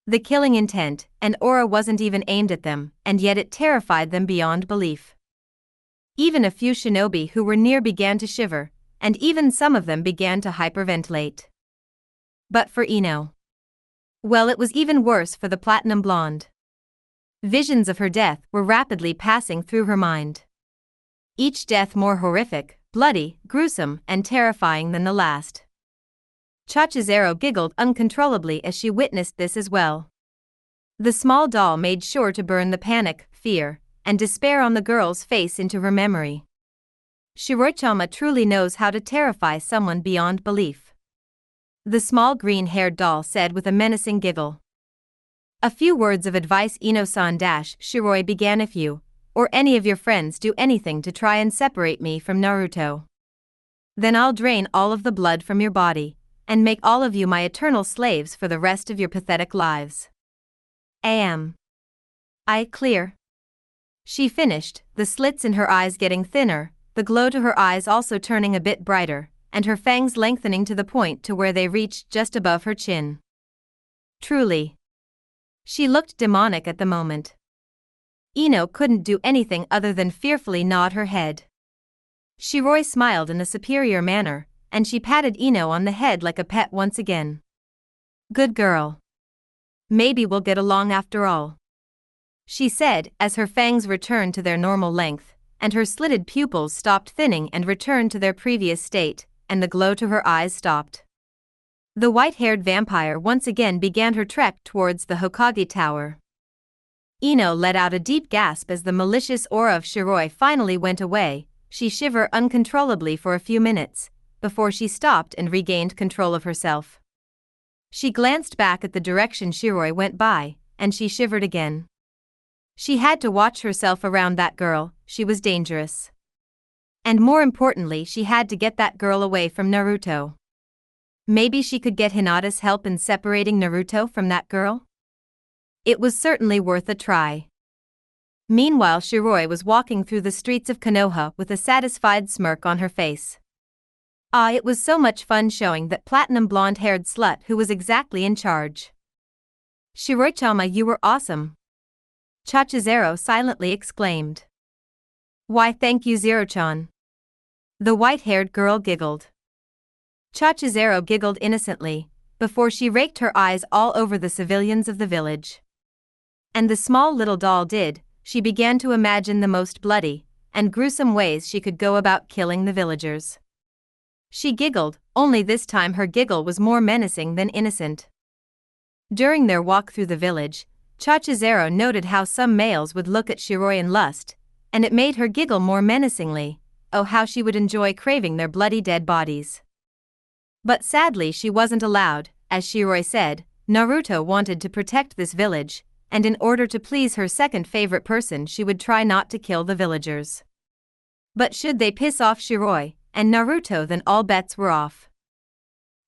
The killing intent and aura wasn't even aimed at them, and yet it terrified them beyond belief. Even a few shinobi who were near began to shiver, and even some of them began to hyperventilate. But for Ino, Well, it was even worse for the platinum blonde. Visions of her death were rapidly passing through her mind. Each death more horrific, bloody, gruesome, and terrifying than the last. Chachizero giggled uncontrollably as she witnessed this as well. The small doll made sure to burn the panic, fear, and despair on the girl's face into her memory. Shiroichama truly knows how to terrify someone beyond belief. The small green-haired doll said with a menacing giggle. A few words of advice, Ino-san. Shiroi began. If you, or any of your friends, do anything to try and separate me from Naruto, then I'll drain all of the blood from your body, and make all of you my eternal slaves for the rest of your pathetic lives. Clear? She finished, the slits in her eyes getting thinner, the glow to her eyes also turning a bit brighter, and her fangs lengthening to the point to where they reached just above her chin. Truly. She looked demonic at the moment. Ino couldn't do anything other than fearfully nod her head. Shiroi smiled in a superior manner, and she patted Ino on the head like a pet once again. Good girl. Maybe we'll get along after all, she said as her fangs returned to their normal length, and her slitted pupils stopped thinning and returned to their previous state, and the glow to her eyes stopped. The white-haired vampire once again began her trek towards the Hokage Tower. Ino let out a deep gasp as the malicious aura of Shiroi finally went away. She shivered uncontrollably for a few minutes, before she stopped and regained control of herself. She glanced back at the direction Shiroi went by, and she shivered again. She had to watch herself around that girl. She was dangerous. And more importantly, she had to get that girl away from Naruto. Maybe she could get Hinata's help in separating Naruto from that girl? It was certainly worth a try. Meanwhile, Shiroi was walking through the streets of Konoha with a satisfied smirk on her face. It was so much fun showing that platinum blonde-haired slut who was exactly in charge. Shiroichama, you were awesome, Chachizero silently exclaimed. Why, thank you, Zero-chan. The white-haired girl giggled. Chachizero giggled innocently, before she raked her eyes all over the civilians of the village. And the small little doll did. She began to imagine the most bloody and gruesome ways she could go about killing the villagers. She giggled, only this time her giggle was more menacing than innocent. During their walk through the village, Chachizero noted how some males would look at Shiroi in lust, and it made her giggle more menacingly. Oh, how she would enjoy craving their bloody dead bodies. But sadly she wasn't allowed. As Shiroi said, Naruto wanted to protect this village, and in order to please her second favorite person she would try not to kill the villagers. But should they piss off Shiroi and Naruto, then all bets were off.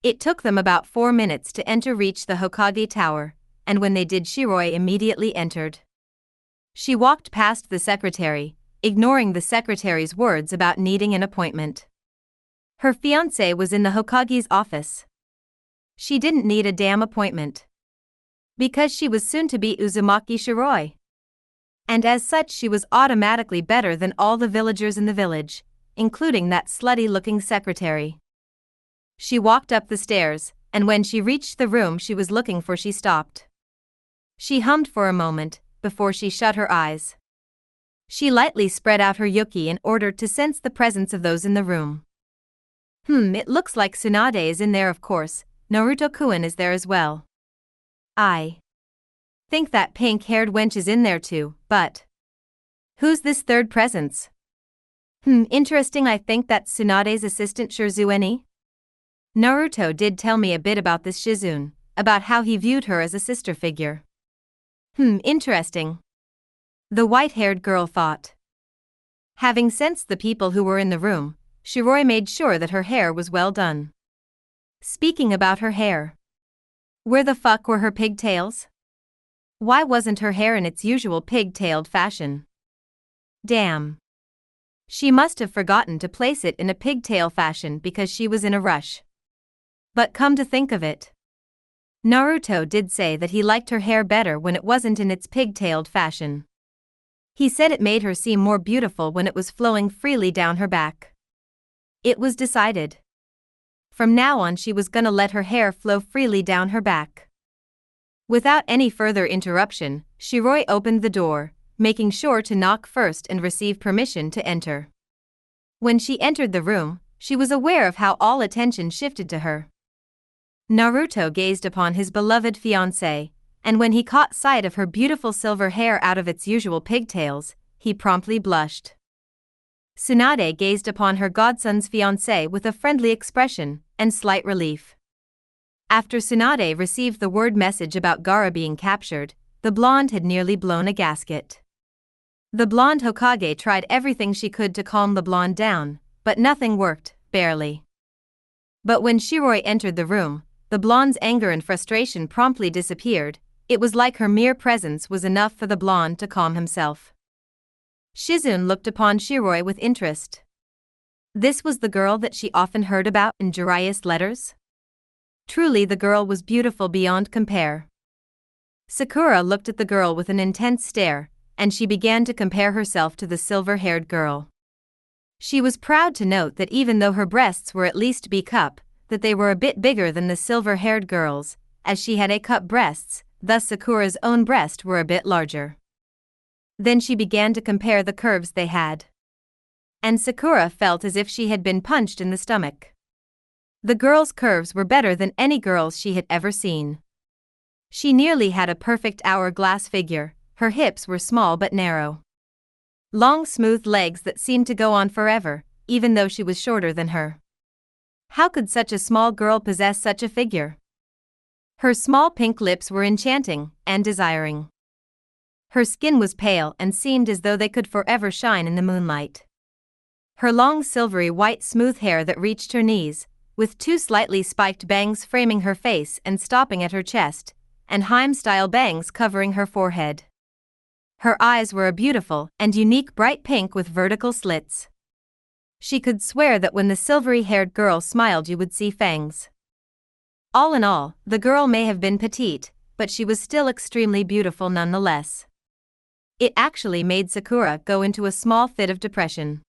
It took them about 4 minutes to reach the Hokage Tower, and when they did, Shiroi immediately entered. She walked past the secretary, ignoring the secretary's words about needing an appointment. Her fiancé was in the Hokage's office. She didn't need a damn appointment, because she was soon to be Uzumaki Shiroi. And as such she was automatically better than all the villagers in the village, including that slutty-looking secretary. She walked up the stairs, and when she reached the room she was looking for, she stopped. She hummed for a moment, before she shut her eyes. She lightly spread out her yuki in order to sense the presence of those in the room. It looks like Tsunade is in there, of course. Naruto-kun is there as well. I think that pink-haired wench is in there too, but who's this third presence? Interesting. I think that's Tsunade's assistant Shizueni. Naruto did tell me a bit about this Shizune, about how he viewed her as a sister figure. Interesting, the white-haired girl thought. Having sensed the people who were in the room, Shiroi made sure that her hair was well done. Speaking about her hair, where the fuck were her pigtails? Why wasn't her hair in its usual pigtailed fashion? Damn. She must have forgotten to place it in a pigtail fashion because she was in a rush. But come to think of it, Naruto did say that he liked her hair better when it wasn't in its pigtailed fashion. He said it made her seem more beautiful when it was flowing freely down her back. It was decided. From now on she was gonna let her hair flow freely down her back. Without any further interruption, Shiroi opened the door, making sure to knock first and receive permission to enter. When she entered the room, she was aware of how all attention shifted to her. Naruto gazed upon his beloved fiancée, and when he caught sight of her beautiful silver hair out of its usual pigtails, he promptly blushed. Tsunade gazed upon her godson's fiancée with a friendly expression and slight relief. After Tsunade received the word message about Gaara being captured, the blonde had nearly blown a gasket. The blonde Hokage tried everything she could to calm the blonde down, but nothing worked, barely. But when Shiroi entered the room, the blonde's anger and frustration promptly disappeared. It was like her mere presence was enough for the blonde to calm himself. Shizune looked upon Shiroi with interest. This was the girl that she often heard about in Jiraiya's letters? Truly, the girl was beautiful beyond compare. Sakura looked at the girl with an intense stare, and she began to compare herself to the silver-haired girl. She was proud to note that even though her breasts were at least B-cup, that they were a bit bigger than the silver-haired girl's, as she had A-cup breasts, thus Sakura's own breasts were a bit larger. Then she began to compare the curves they had. And Sakura felt as if she had been punched in the stomach. The girl's curves were better than any girl's she had ever seen. She nearly had a perfect hourglass figure, her hips were small but narrow. Long smooth legs that seemed to go on forever, even though she was shorter than her. How could such a small girl possess such a figure? Her small pink lips were enchanting and desiring. Her skin was pale and seemed as though they could forever shine in the moonlight. Her long silvery white smooth hair that reached her knees, with two slightly spiked bangs framing her face and stopping at her chest, and Heim-style bangs covering her forehead. Her eyes were a beautiful and unique bright pink with vertical slits. She could swear that when the silvery-haired girl smiled you would see fangs. All in all, the girl may have been petite, but she was still extremely beautiful nonetheless. It actually made Sakura go into a small fit of depression.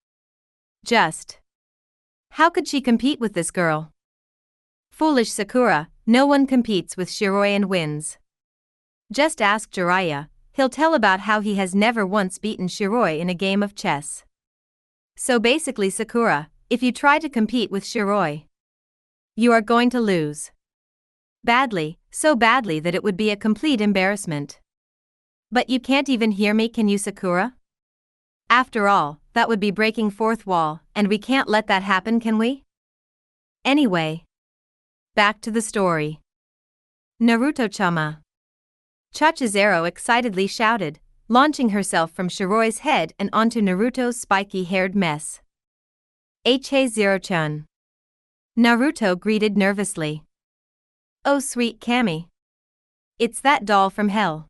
How could she compete with this girl? Foolish Sakura, no one competes with Shiroi and wins. Just ask Jiraiya, he'll tell about how he has never once beaten Shiroi in a game of chess. So basically Sakura, if you try to compete with Shiroi, you are going to lose. Badly, so badly that it would be a complete embarrassment. But you can't even hear me, can you, Sakura? After all, that would be breaking fourth wall, and we can't let that happen, can we? Anyway, back to the story. Naruto-chama. Chachizero excitedly shouted, launching herself from Shiroi's head and onto Naruto's spiky-haired mess. H-Zero-chan. Naruto greeted nervously. Oh sweet Kami. It's that doll from hell.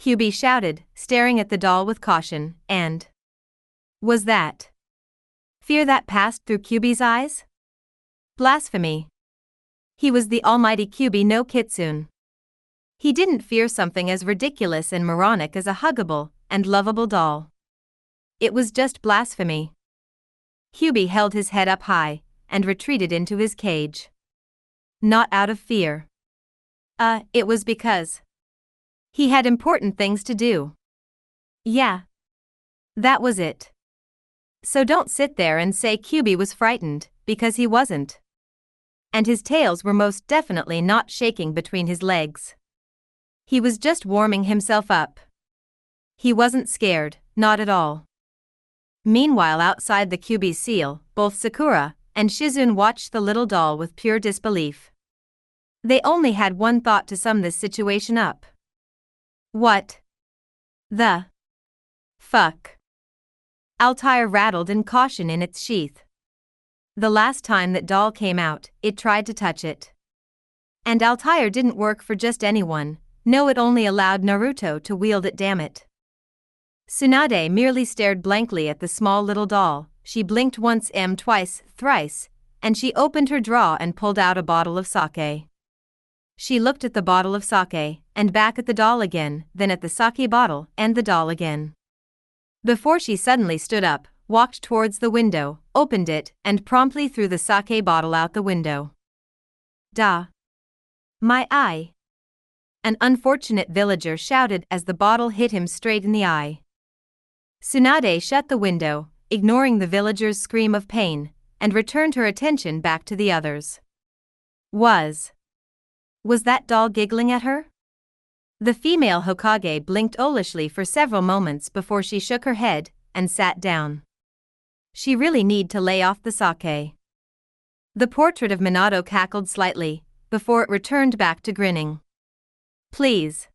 Kyuubi shouted, staring at the doll with caution, and was that fear that passed through Kyuubi's eyes? Blasphemy. He was the almighty Kyuubi no Kitsune. He didn't fear something as ridiculous and moronic as a huggable and lovable doll. It was just blasphemy. Kyuubi held his head up high and retreated into his cage. Not out of fear. It was because he had important things to do. Yeah. That was it. So don't sit there and say Kyuubi was frightened, because he wasn't. And his tails were most definitely not shaking between his legs. He was just warming himself up. He wasn't scared, not at all. Meanwhile, outside the Kyuubi's seal, both Sakura and Shizune watched the little doll with pure disbelief. They only had one thought to sum this situation up. What the fuck? Altair rattled in caution in its sheath. The last time that doll came out, it tried to touch it. And Altair didn't work for just anyone, no, it only allowed Naruto to wield it, damn it. Tsunade merely stared blankly at the small little doll, she blinked once, twice, thrice, and she opened her drawer and pulled out a bottle of sake. She looked at the bottle of sake, and back at the doll again, then at the sake bottle and the doll again. Before she suddenly stood up, walked towards the window, opened it, and promptly threw the sake bottle out the window. My eye. an unfortunate villager shouted as the bottle hit him straight in the eye. Tsunade shut the window, ignoring the villager's scream of pain, and returned her attention back to the others. Was that doll giggling at her? The female Hokage blinked owlishly for several moments before she shook her head and sat down. She really need to lay off the sake. The portrait of Minato cackled slightly, before it returned back to grinning. Please.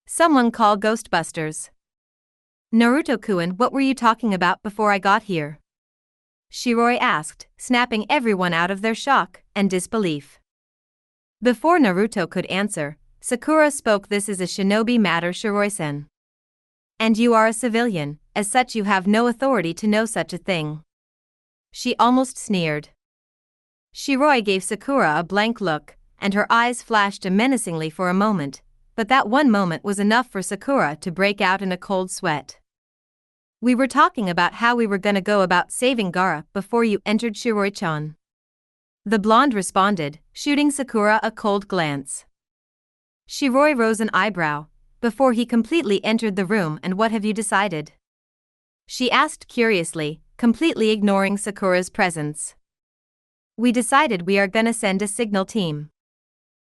Someone call Ghostbusters. Naruto-kun, what were you talking about before I got here? Shiroi asked, snapping everyone out of their shock and disbelief. Before Naruto could answer, Sakura spoke. This is a shinobi matter, Shiroi-sen. And you are a civilian, as such you have no authority to know such a thing. She almost sneered. Shiroi gave Sakura a blank look, and her eyes flashed menacingly for a moment, but that one moment was enough for Sakura to break out in a cold sweat. We were talking about how we were gonna go about saving Gaara before you entered, Shiroi-chan. The blonde responded, shooting Sakura a cold glance. Shiroi rose an eyebrow, before he completely entered the room. And what have you decided? She asked curiously, completely ignoring Sakura's presence. We decided we are gonna send a signal team.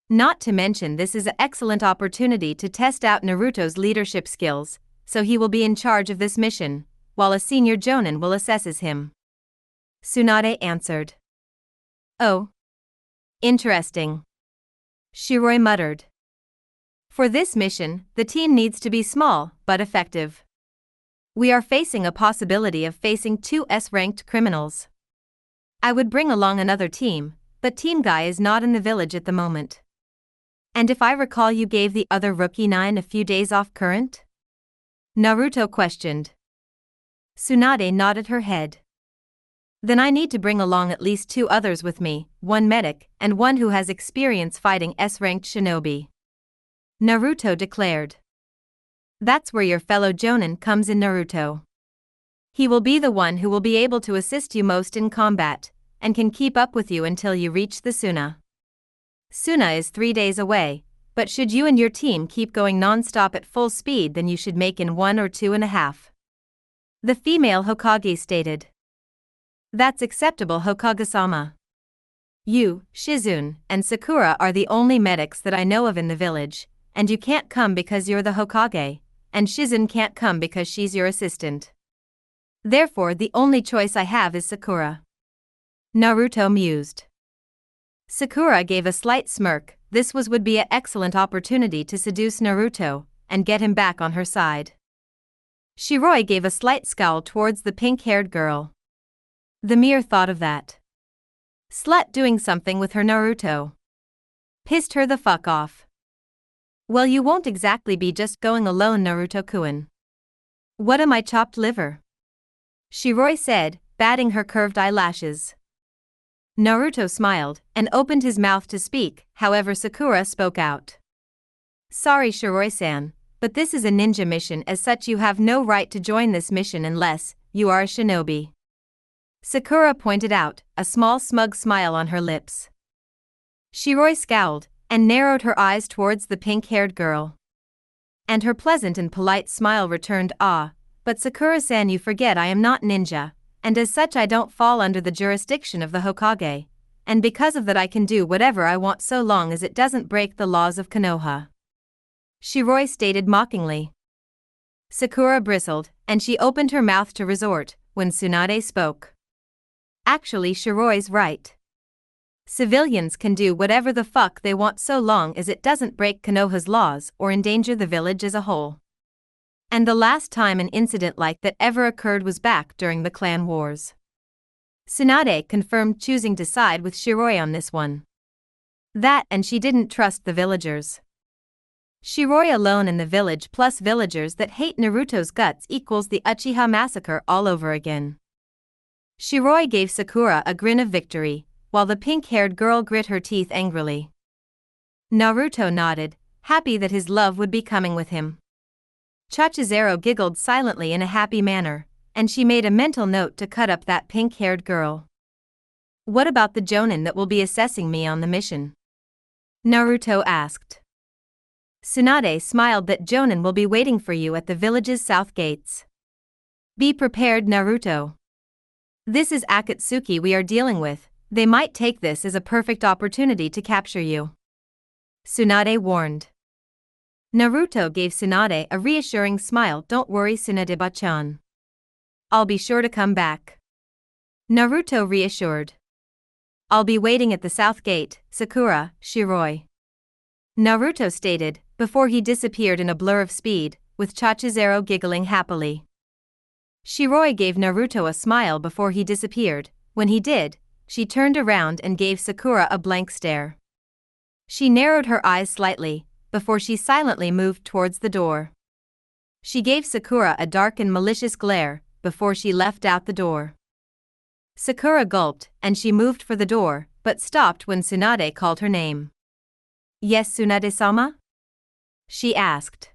Not to mention this is an excellent opportunity to test out Naruto's leadership skills, so he will be in charge of this mission, while a senior jonin will assesses him. Tsunade answered. Oh. Interesting. Shiroi muttered. For this mission, the team needs to be small, but effective. We are facing a possibility of facing two S-ranked criminals. I would bring along another team, but Team Guy is not in the village at the moment. And if I recall, you gave the other rookie 9 a few days off current? Naruto questioned. Tsunade nodded her head. Then I need to bring along at least 2 others with me, 1 medic and 1 who has experience fighting S-ranked shinobi. Naruto declared. That's where your fellow jonin comes in, Naruto. He will be the one who will be able to assist you most in combat, and can keep up with you until you reach the Suna. Suna is 3 days away, but should you and your team keep going non-stop at full speed, then you should make in 1 or 2.5. The female Hokage stated. That's acceptable, Hokage-sama. You, Shizune, and Sakura are the only medics that I know of in the village, and you can't come because you're the Hokage, and Shizune can't come because she's your assistant. Therefore the only choice I have is Sakura. Naruto mused. Sakura gave a slight smirk. This would be an excellent opportunity to seduce Naruto, and get him back on her side. Shiroi gave a slight scowl towards the pink-haired girl. The mere thought of that slut doing something with her Naruto pissed her the fuck off. Well, you won't exactly be just going alone, Naruto-kun. What am I, chopped liver? Shiroi said, batting her curved eyelashes. Naruto smiled and opened his mouth to speak, however Sakura spoke out. Sorry, Shiroi-san, but this is a ninja mission. As such you have no right to join this mission unless you are a shinobi. Sakura pointed out, a small smug smile on her lips. Shiroi scowled and narrowed her eyes towards the pink-haired girl. And her pleasant and polite smile returned. But Sakura-san, you forget I am not ninja, and as such I don't fall under the jurisdiction of the Hokage, and because of that I can do whatever I want so long as it doesn't break the laws of Konoha. Shiroi stated mockingly. Sakura bristled, and she opened her mouth to resort, when Tsunade spoke. Actually, Shiroi's right. Civilians can do whatever the fuck they want so long as it doesn't break Konoha's laws or endanger the village as a whole. And the last time an incident like that ever occurred was back during the clan wars. Tsunade confirmed, choosing to side with Shiroi on this one. That, and she didn't trust the villagers. Shiroi alone in the village plus villagers that hate Naruto's guts equals the Uchiha massacre all over again. Shiroi gave Sakura a grin of victory, while the pink-haired girl grit her teeth angrily. Naruto nodded, happy that his love would be coming with him. Chachizero giggled silently in a happy manner, and she made a mental note to cut up that pink-haired girl. What about the jonin that will be assessing me on the mission? Naruto asked. Tsunade smiled that Jonin will be waiting for you at the village's south gates. Be prepared, Naruto. This is Akatsuki we are dealing with, they might take this as a perfect opportunity to capture you. Tsunade warned. Naruto gave Tsunade a reassuring smile. Don't worry, Tsunade-bachan. I'll be sure to come back. Naruto reassured. I'll be waiting at the south gate, Sakura, Shiroi. Naruto stated, before he disappeared in a blur of speed, with Chachizero giggling happily. Shiroi gave Naruto a smile before he disappeared. When he did, she turned around and gave Sakura a blank stare. She narrowed her eyes slightly, before she silently moved towards the door. She gave Sakura a dark and malicious glare, before she left out the door. Sakura gulped, and she moved for the door, but stopped when Tsunade called her name. Yes, Tsunade-sama? She asked.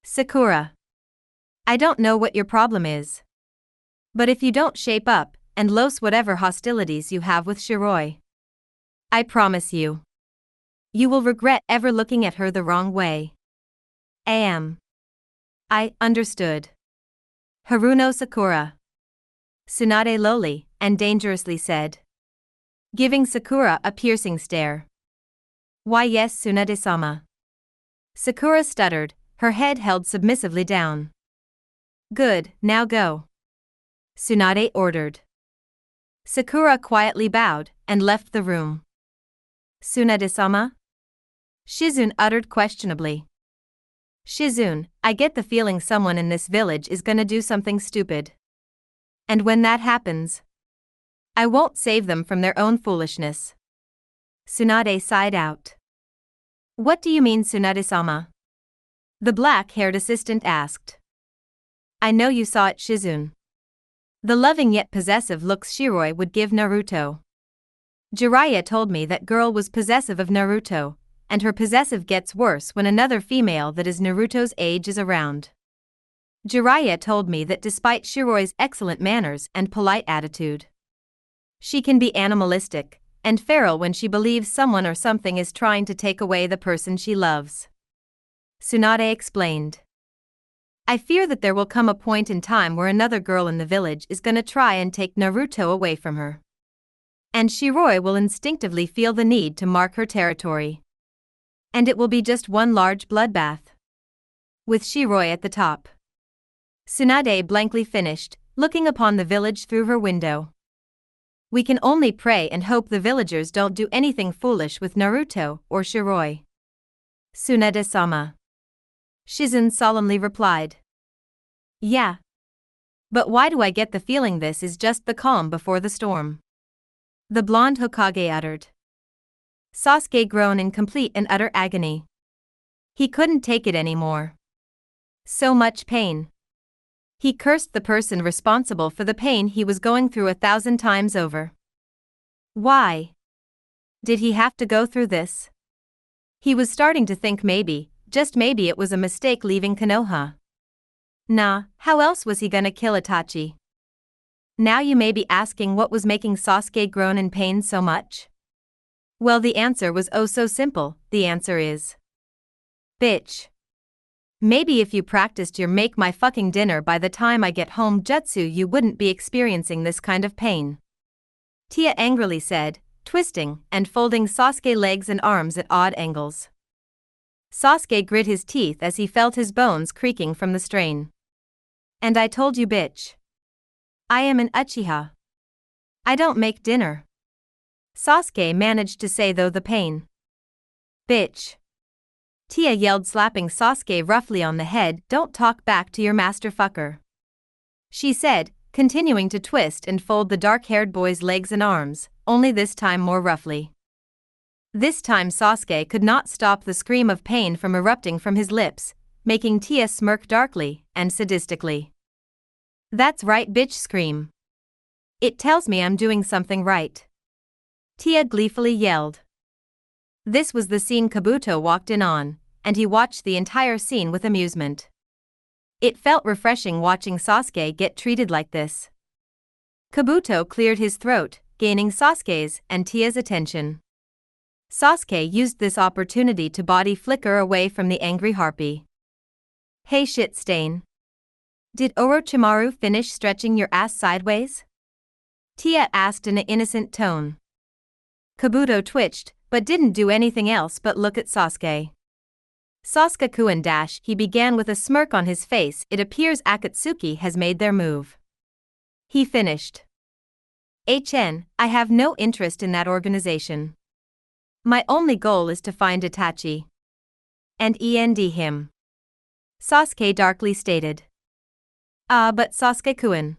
Sakura. I don't know what your problem is. But if you don't shape up, and lose whatever hostilities you have with Shiroi, I promise you, you will regret ever looking at her the wrong way. I understood. Haruno Sakura. Tsunade lowly and dangerously said, giving Sakura a piercing stare. Why yes, Tsunade-sama. Sakura stuttered, her head held submissively down. Good, now go. Tsunade ordered. Sakura quietly bowed and left the room. Tsunade-sama? Shizune uttered questionably. Shizune, I get the feeling someone in this village is gonna do something stupid. And when that happens, I won't save them from their own foolishness. Tsunade sighed out. What do you mean, Tsunade-sama? The black-haired assistant asked. I know you saw it, Shizune. The loving yet possessive looks Shiroi would give Naruto. Jiraiya told me that girl was possessive of Naruto, and her possessive gets worse when another female that is Naruto's age is around. Jiraiya told me that despite Shiroi's excellent manners and polite attitude, she can be animalistic and feral when she believes someone or something is trying to take away the person she loves. Tsunade explained. I fear that there will come a point in time where another girl in the village is gonna try and take Naruto away from her. And Shiroi will instinctively feel the need to mark her territory. And it will be just one large bloodbath. With Shiroi at the top. Tsunade blankly finished, looking upon the village through her window. We can only pray and hope the villagers don't do anything foolish with Naruto or Shiroi. Tsunade-sama. Shizune solemnly replied. Yeah. But why do I get the feeling this is just the calm before the storm? The blonde Hokage uttered. Sasuke groaned in complete and utter agony. He couldn't take it anymore. So much pain. He cursed the person responsible for the pain he was going through 1,000 times over. Why did he have to go through this? He was starting to think maybe, just maybe it was a mistake leaving Konoha. Nah, how else was he gonna kill Itachi? Now you may be asking what was making Sasuke groan in pain so much? Well, the answer was oh so simple. The answer is bitch. Maybe if you practiced your make my fucking dinner by the time I get home jutsu you wouldn't be experiencing this kind of pain. Tia angrily said, twisting and folding Sasuke's legs and arms at odd angles. Sasuke grit his teeth as he felt his bones creaking from the strain. And I told you, bitch. I am an Uchiha. I don't make dinner. Sasuke managed to say though the pain. Bitch. Tia yelled, slapping Sasuke roughly on the head. Don't talk back to your master fucker. She said, continuing to twist and fold the dark-haired boy's legs and arms, only this time more roughly. This time Sasuke could not stop the scream of pain from erupting from his lips, making Tia smirk darkly and sadistically. That's right, bitch, scream. It tells me I'm doing something right. Tia gleefully yelled. This was the scene Kabuto walked in on, and he watched the entire scene with amusement. It felt refreshing watching Sasuke get treated like this. Kabuto cleared his throat, gaining Sasuke's and Tia's attention. Sasuke used this opportunity to body flicker away from the angry harpy. Hey shit stain. Did Orochimaru finish stretching your ass sideways? Tia asked in an innocent tone. Kabuto twitched, but didn't do anything else but look at Sasuke. Sasuke-kun he began with a smirk on his face. It appears Akatsuki has made their move. He finished. I have no interest in that organization. My only goal is to find Itachi. And end him. Sasuke darkly stated. But Sasuke-kun.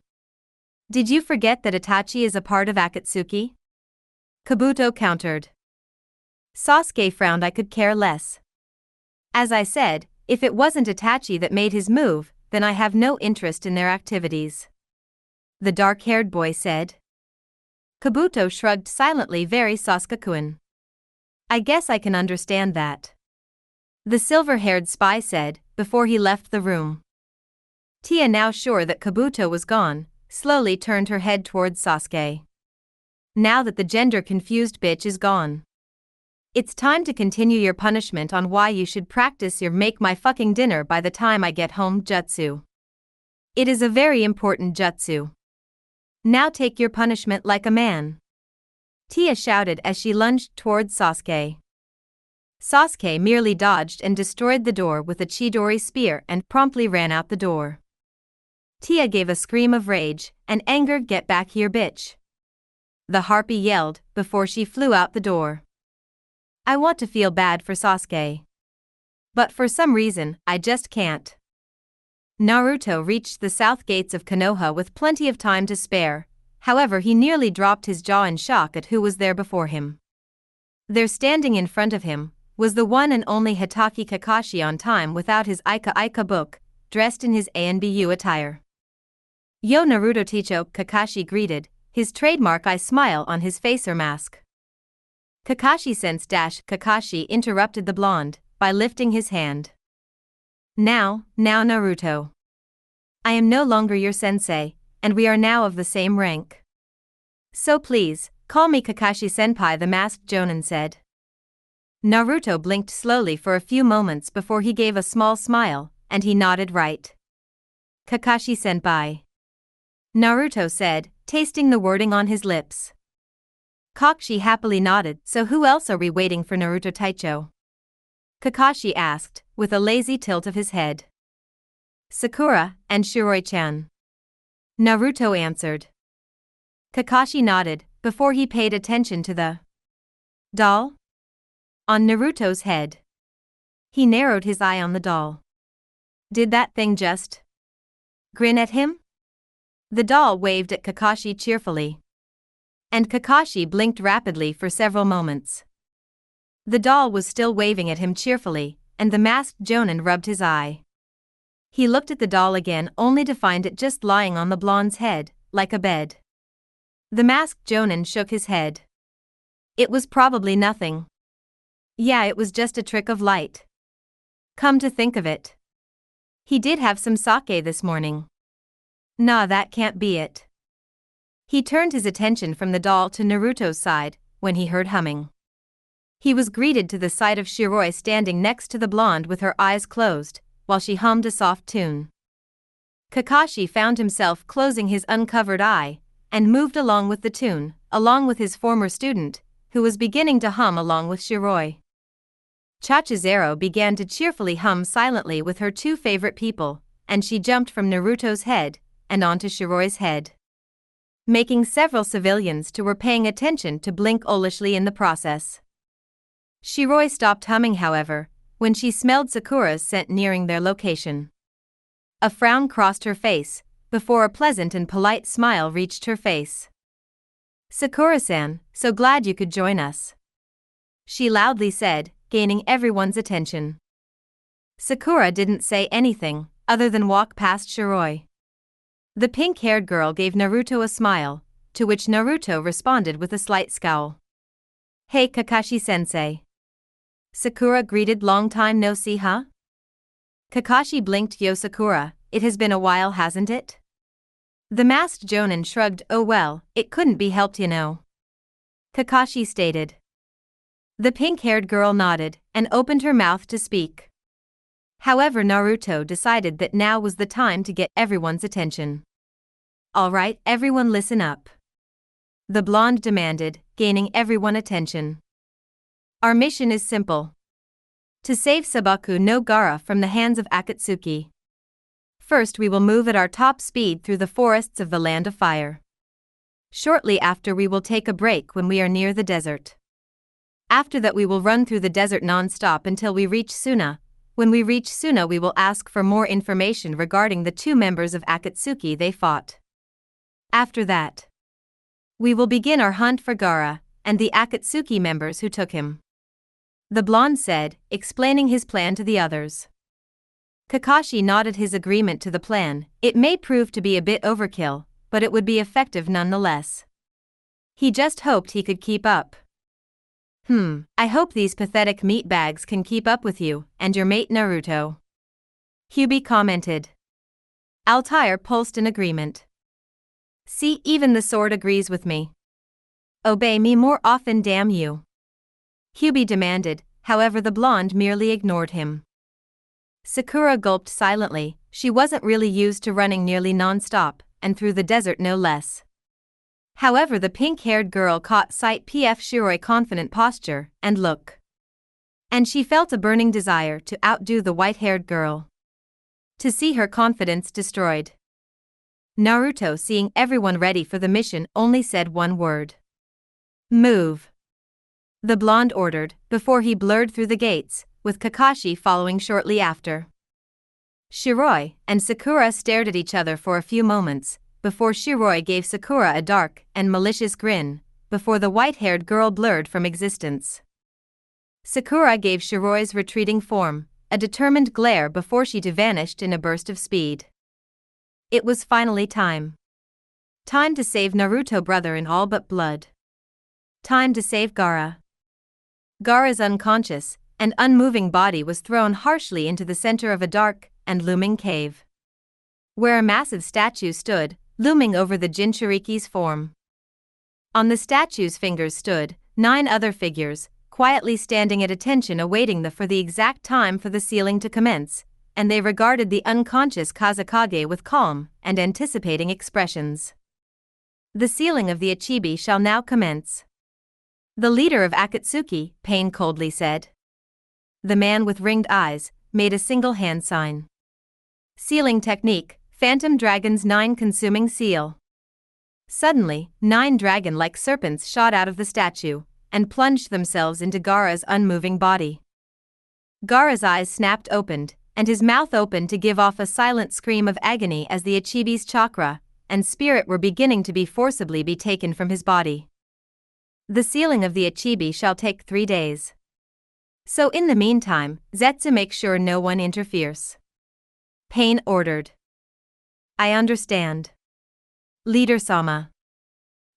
Did you forget that Itachi is a part of Akatsuki? Kabuto countered. Sasuke frowned. I could care less. As I said, if it wasn't Itachi that made his move, then I have no interest in their activities. The dark-haired boy said. Kabuto shrugged silently. Very Sasuke-kun. I guess I can understand that. The silver-haired spy said, before he left the room. Tia, now sure that Kabuto was gone, slowly turned her head towards Sasuke. Now that the gender-confused bitch is gone. It's time to continue your punishment on why you should practice your make my fucking dinner by the time I get home jutsu. It is a very important jutsu. Now take your punishment like a man. Tia shouted as she lunged towards Sasuke. Sasuke merely dodged and destroyed the door with a Chidori spear and promptly ran out the door. Tia gave a scream of rage and anger. Get back here, bitch. The harpy yelled before she flew out the door. I want to feel bad for Sasuke. But for some reason, I just can't. Naruto reached the south gates of Konoha with plenty of time to spare, however he nearly dropped his jaw in shock at who was there before him. There standing in front of him was the one and only Hitaki Kakashi on time without his Ika book, dressed in his ANBU attire. Yo Naruto Ticho, Kakashi greeted, his trademark eye smile on his face or mask. Kakashi-sense Kakashi interrupted the blonde by lifting his hand. Now Naruto. I am no longer your sensei, and we are now of the same rank. So please, call me Kakashi-senpai, the masked jonin said. Naruto blinked slowly for a few moments before he gave a small smile, and he nodded right. Kakashi-senpai. Naruto said, tasting the wording on his lips. Kakashi happily nodded. So who else are we waiting for, Naruto Taicho? Kakashi asked, with a lazy tilt of his head. Sakura and Shiroi-chan. Naruto answered. Kakashi nodded, before he paid attention to the doll on Naruto's head. He narrowed his eye on the doll. Did that thing just grin at him? The doll waved at Kakashi cheerfully. And Kakashi blinked rapidly for several moments. The doll was still waving at him cheerfully, and the masked jonin rubbed his eye. He looked at the doll again only to find it just lying on the blonde's head, like a bed. The masked jonin shook his head. It was probably nothing. Yeah, it was just a trick of light. Come to think of it. He did have some sake this morning. Nah, that can't be it. He turned his attention from the doll to Naruto's side, when he heard humming. He was greeted to the sight of Shiroi standing next to the blonde with her eyes closed, while she hummed a soft tune. Kakashi found himself closing his uncovered eye, and moved along with the tune, along with his former student, who was beginning to hum along with Shiroi. Chachizero began to cheerfully hum silently with her two favorite people, and she jumped from Naruto's head, and onto Shiroi's head, making several civilians who were paying attention to blink olishly in the process. Shiroi stopped humming, however, when she smelled Sakura's scent nearing their location. A frown crossed her face, before a pleasant and polite smile reached her face. Sakura-san, so glad you could join us, she loudly said, gaining everyone's attention. Sakura didn't say anything, other than walk past Shiroi. The pink-haired girl gave Naruto a smile, to which Naruto responded with a slight scowl. Hey Kakashi-sensei. Sakura greeted. Long time no see, huh? Kakashi blinked. Yo Sakura, it has been a while, hasn't it? The masked jonin shrugged. Oh well, it couldn't be helped, you know. Kakashi stated. The pink-haired girl nodded and opened her mouth to speak. However, Naruto decided that now was the time to get everyone's attention. "Alright, everyone listen up," the blonde demanded, gaining everyone's attention. "Our mission is simple. To save Sabaku no Gaara from the hands of Akatsuki. First, we will move at our top speed through the forests of the Land of Fire. Shortly after, we will take a break when we are near the desert. After that, we will run through the desert non-stop until we reach Suna. When we reach Suna, we will ask for more information regarding the two members of Akatsuki they fought. After that, we will begin our hunt for Gaara and the Akatsuki members who took him," the blonde said, explaining his plan to the others. Kakashi nodded his agreement to the plan. It may prove to be a bit overkill, but it would be effective nonetheless. He just hoped he could keep up. I hope these pathetic meatbags can keep up with you and your mate Naruto," Hyubi commented. Altair pulsed in agreement. "See, even the sword agrees with me. Obey me more often, damn you," Hyubi demanded. However, the blonde merely ignored him. Sakura gulped silently. She wasn't really used to running nearly non-stop, and through the desert no less. However, the pink-haired girl caught sight of Shiroi's confident posture and look. And she felt a burning desire to outdo the white-haired girl. To see her confidence destroyed. Naruto, seeing everyone ready for the mission, only said one word. "Move," the blonde ordered, before he blurred through the gates, with Kakashi following shortly after. Shiroi and Sakura stared at each other for a few moments, before Shiroi gave Sakura a dark and malicious grin, before the white-haired girl blurred from existence. Sakura gave Shiroi's retreating form a determined glare before she vanished in a burst of speed. It was finally time. Time to save Naruto, brother in all but blood. Time to save Gaara. Gaara's unconscious and unmoving body was thrown harshly into the center of a dark and looming cave, where a massive statue stood, looming over the Jinchuriki's form. On the statue's fingers stood 9 other figures, quietly standing at attention, awaiting the exact time for the sealing to commence, and they regarded the unconscious Kazekage with calm and anticipating expressions. "The sealing of the Ichibi shall now commence," the leader of Akatsuki, Pain, coldly said. The man with ringed eyes made a single hand sign. Sealing technique, Phantom Dragon's 9 consuming seal. Suddenly, 9 dragon-like serpents shot out of the statue and plunged themselves into Gaara's unmoving body. Gaara's eyes snapped opened, and his mouth opened to give off a silent scream of agony as the Ichibi's chakra and spirit were beginning to be forcibly taken from his body. "The sealing of the Ichibi shall take 3 days. So in the meantime, Zetsu, make sure no one interferes," Pain ordered. "I understand, Leader Sama,"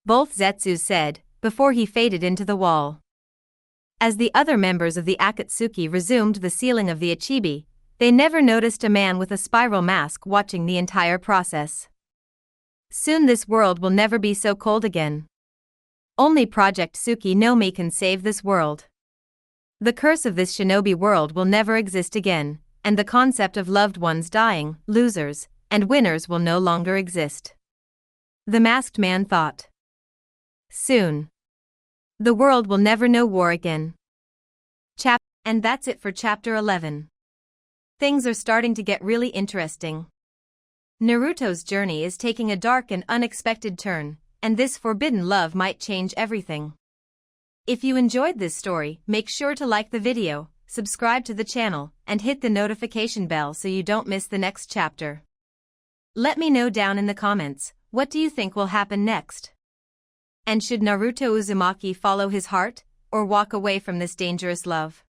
both Zetsus said, before he faded into the wall. As the other members of the Akatsuki resumed the sealing of the Ichibi, they never noticed a man with a spiral mask watching the entire process. Soon this world will never be so cold again. Only Project Tsuki no Mi can save this world. The curse of this shinobi world will never exist again, and the concept of loved ones dying, losers, and winners will no longer exist, the masked man thought. Soon, the world will never know war again. And that's it for Chapter 11. Things are starting to get really interesting. Naruto's journey is taking a dark and unexpected turn, and this forbidden love might change everything. If you enjoyed this story, make sure to like the video, subscribe to the channel, and hit the notification bell so you don't miss the next chapter. Let me know down in the comments, what do you think will happen next? And should Naruto Uzumaki follow his heart, or walk away from this dangerous love?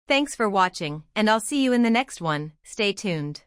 Thanks for watching, and I'll see you in the next one. Stay tuned.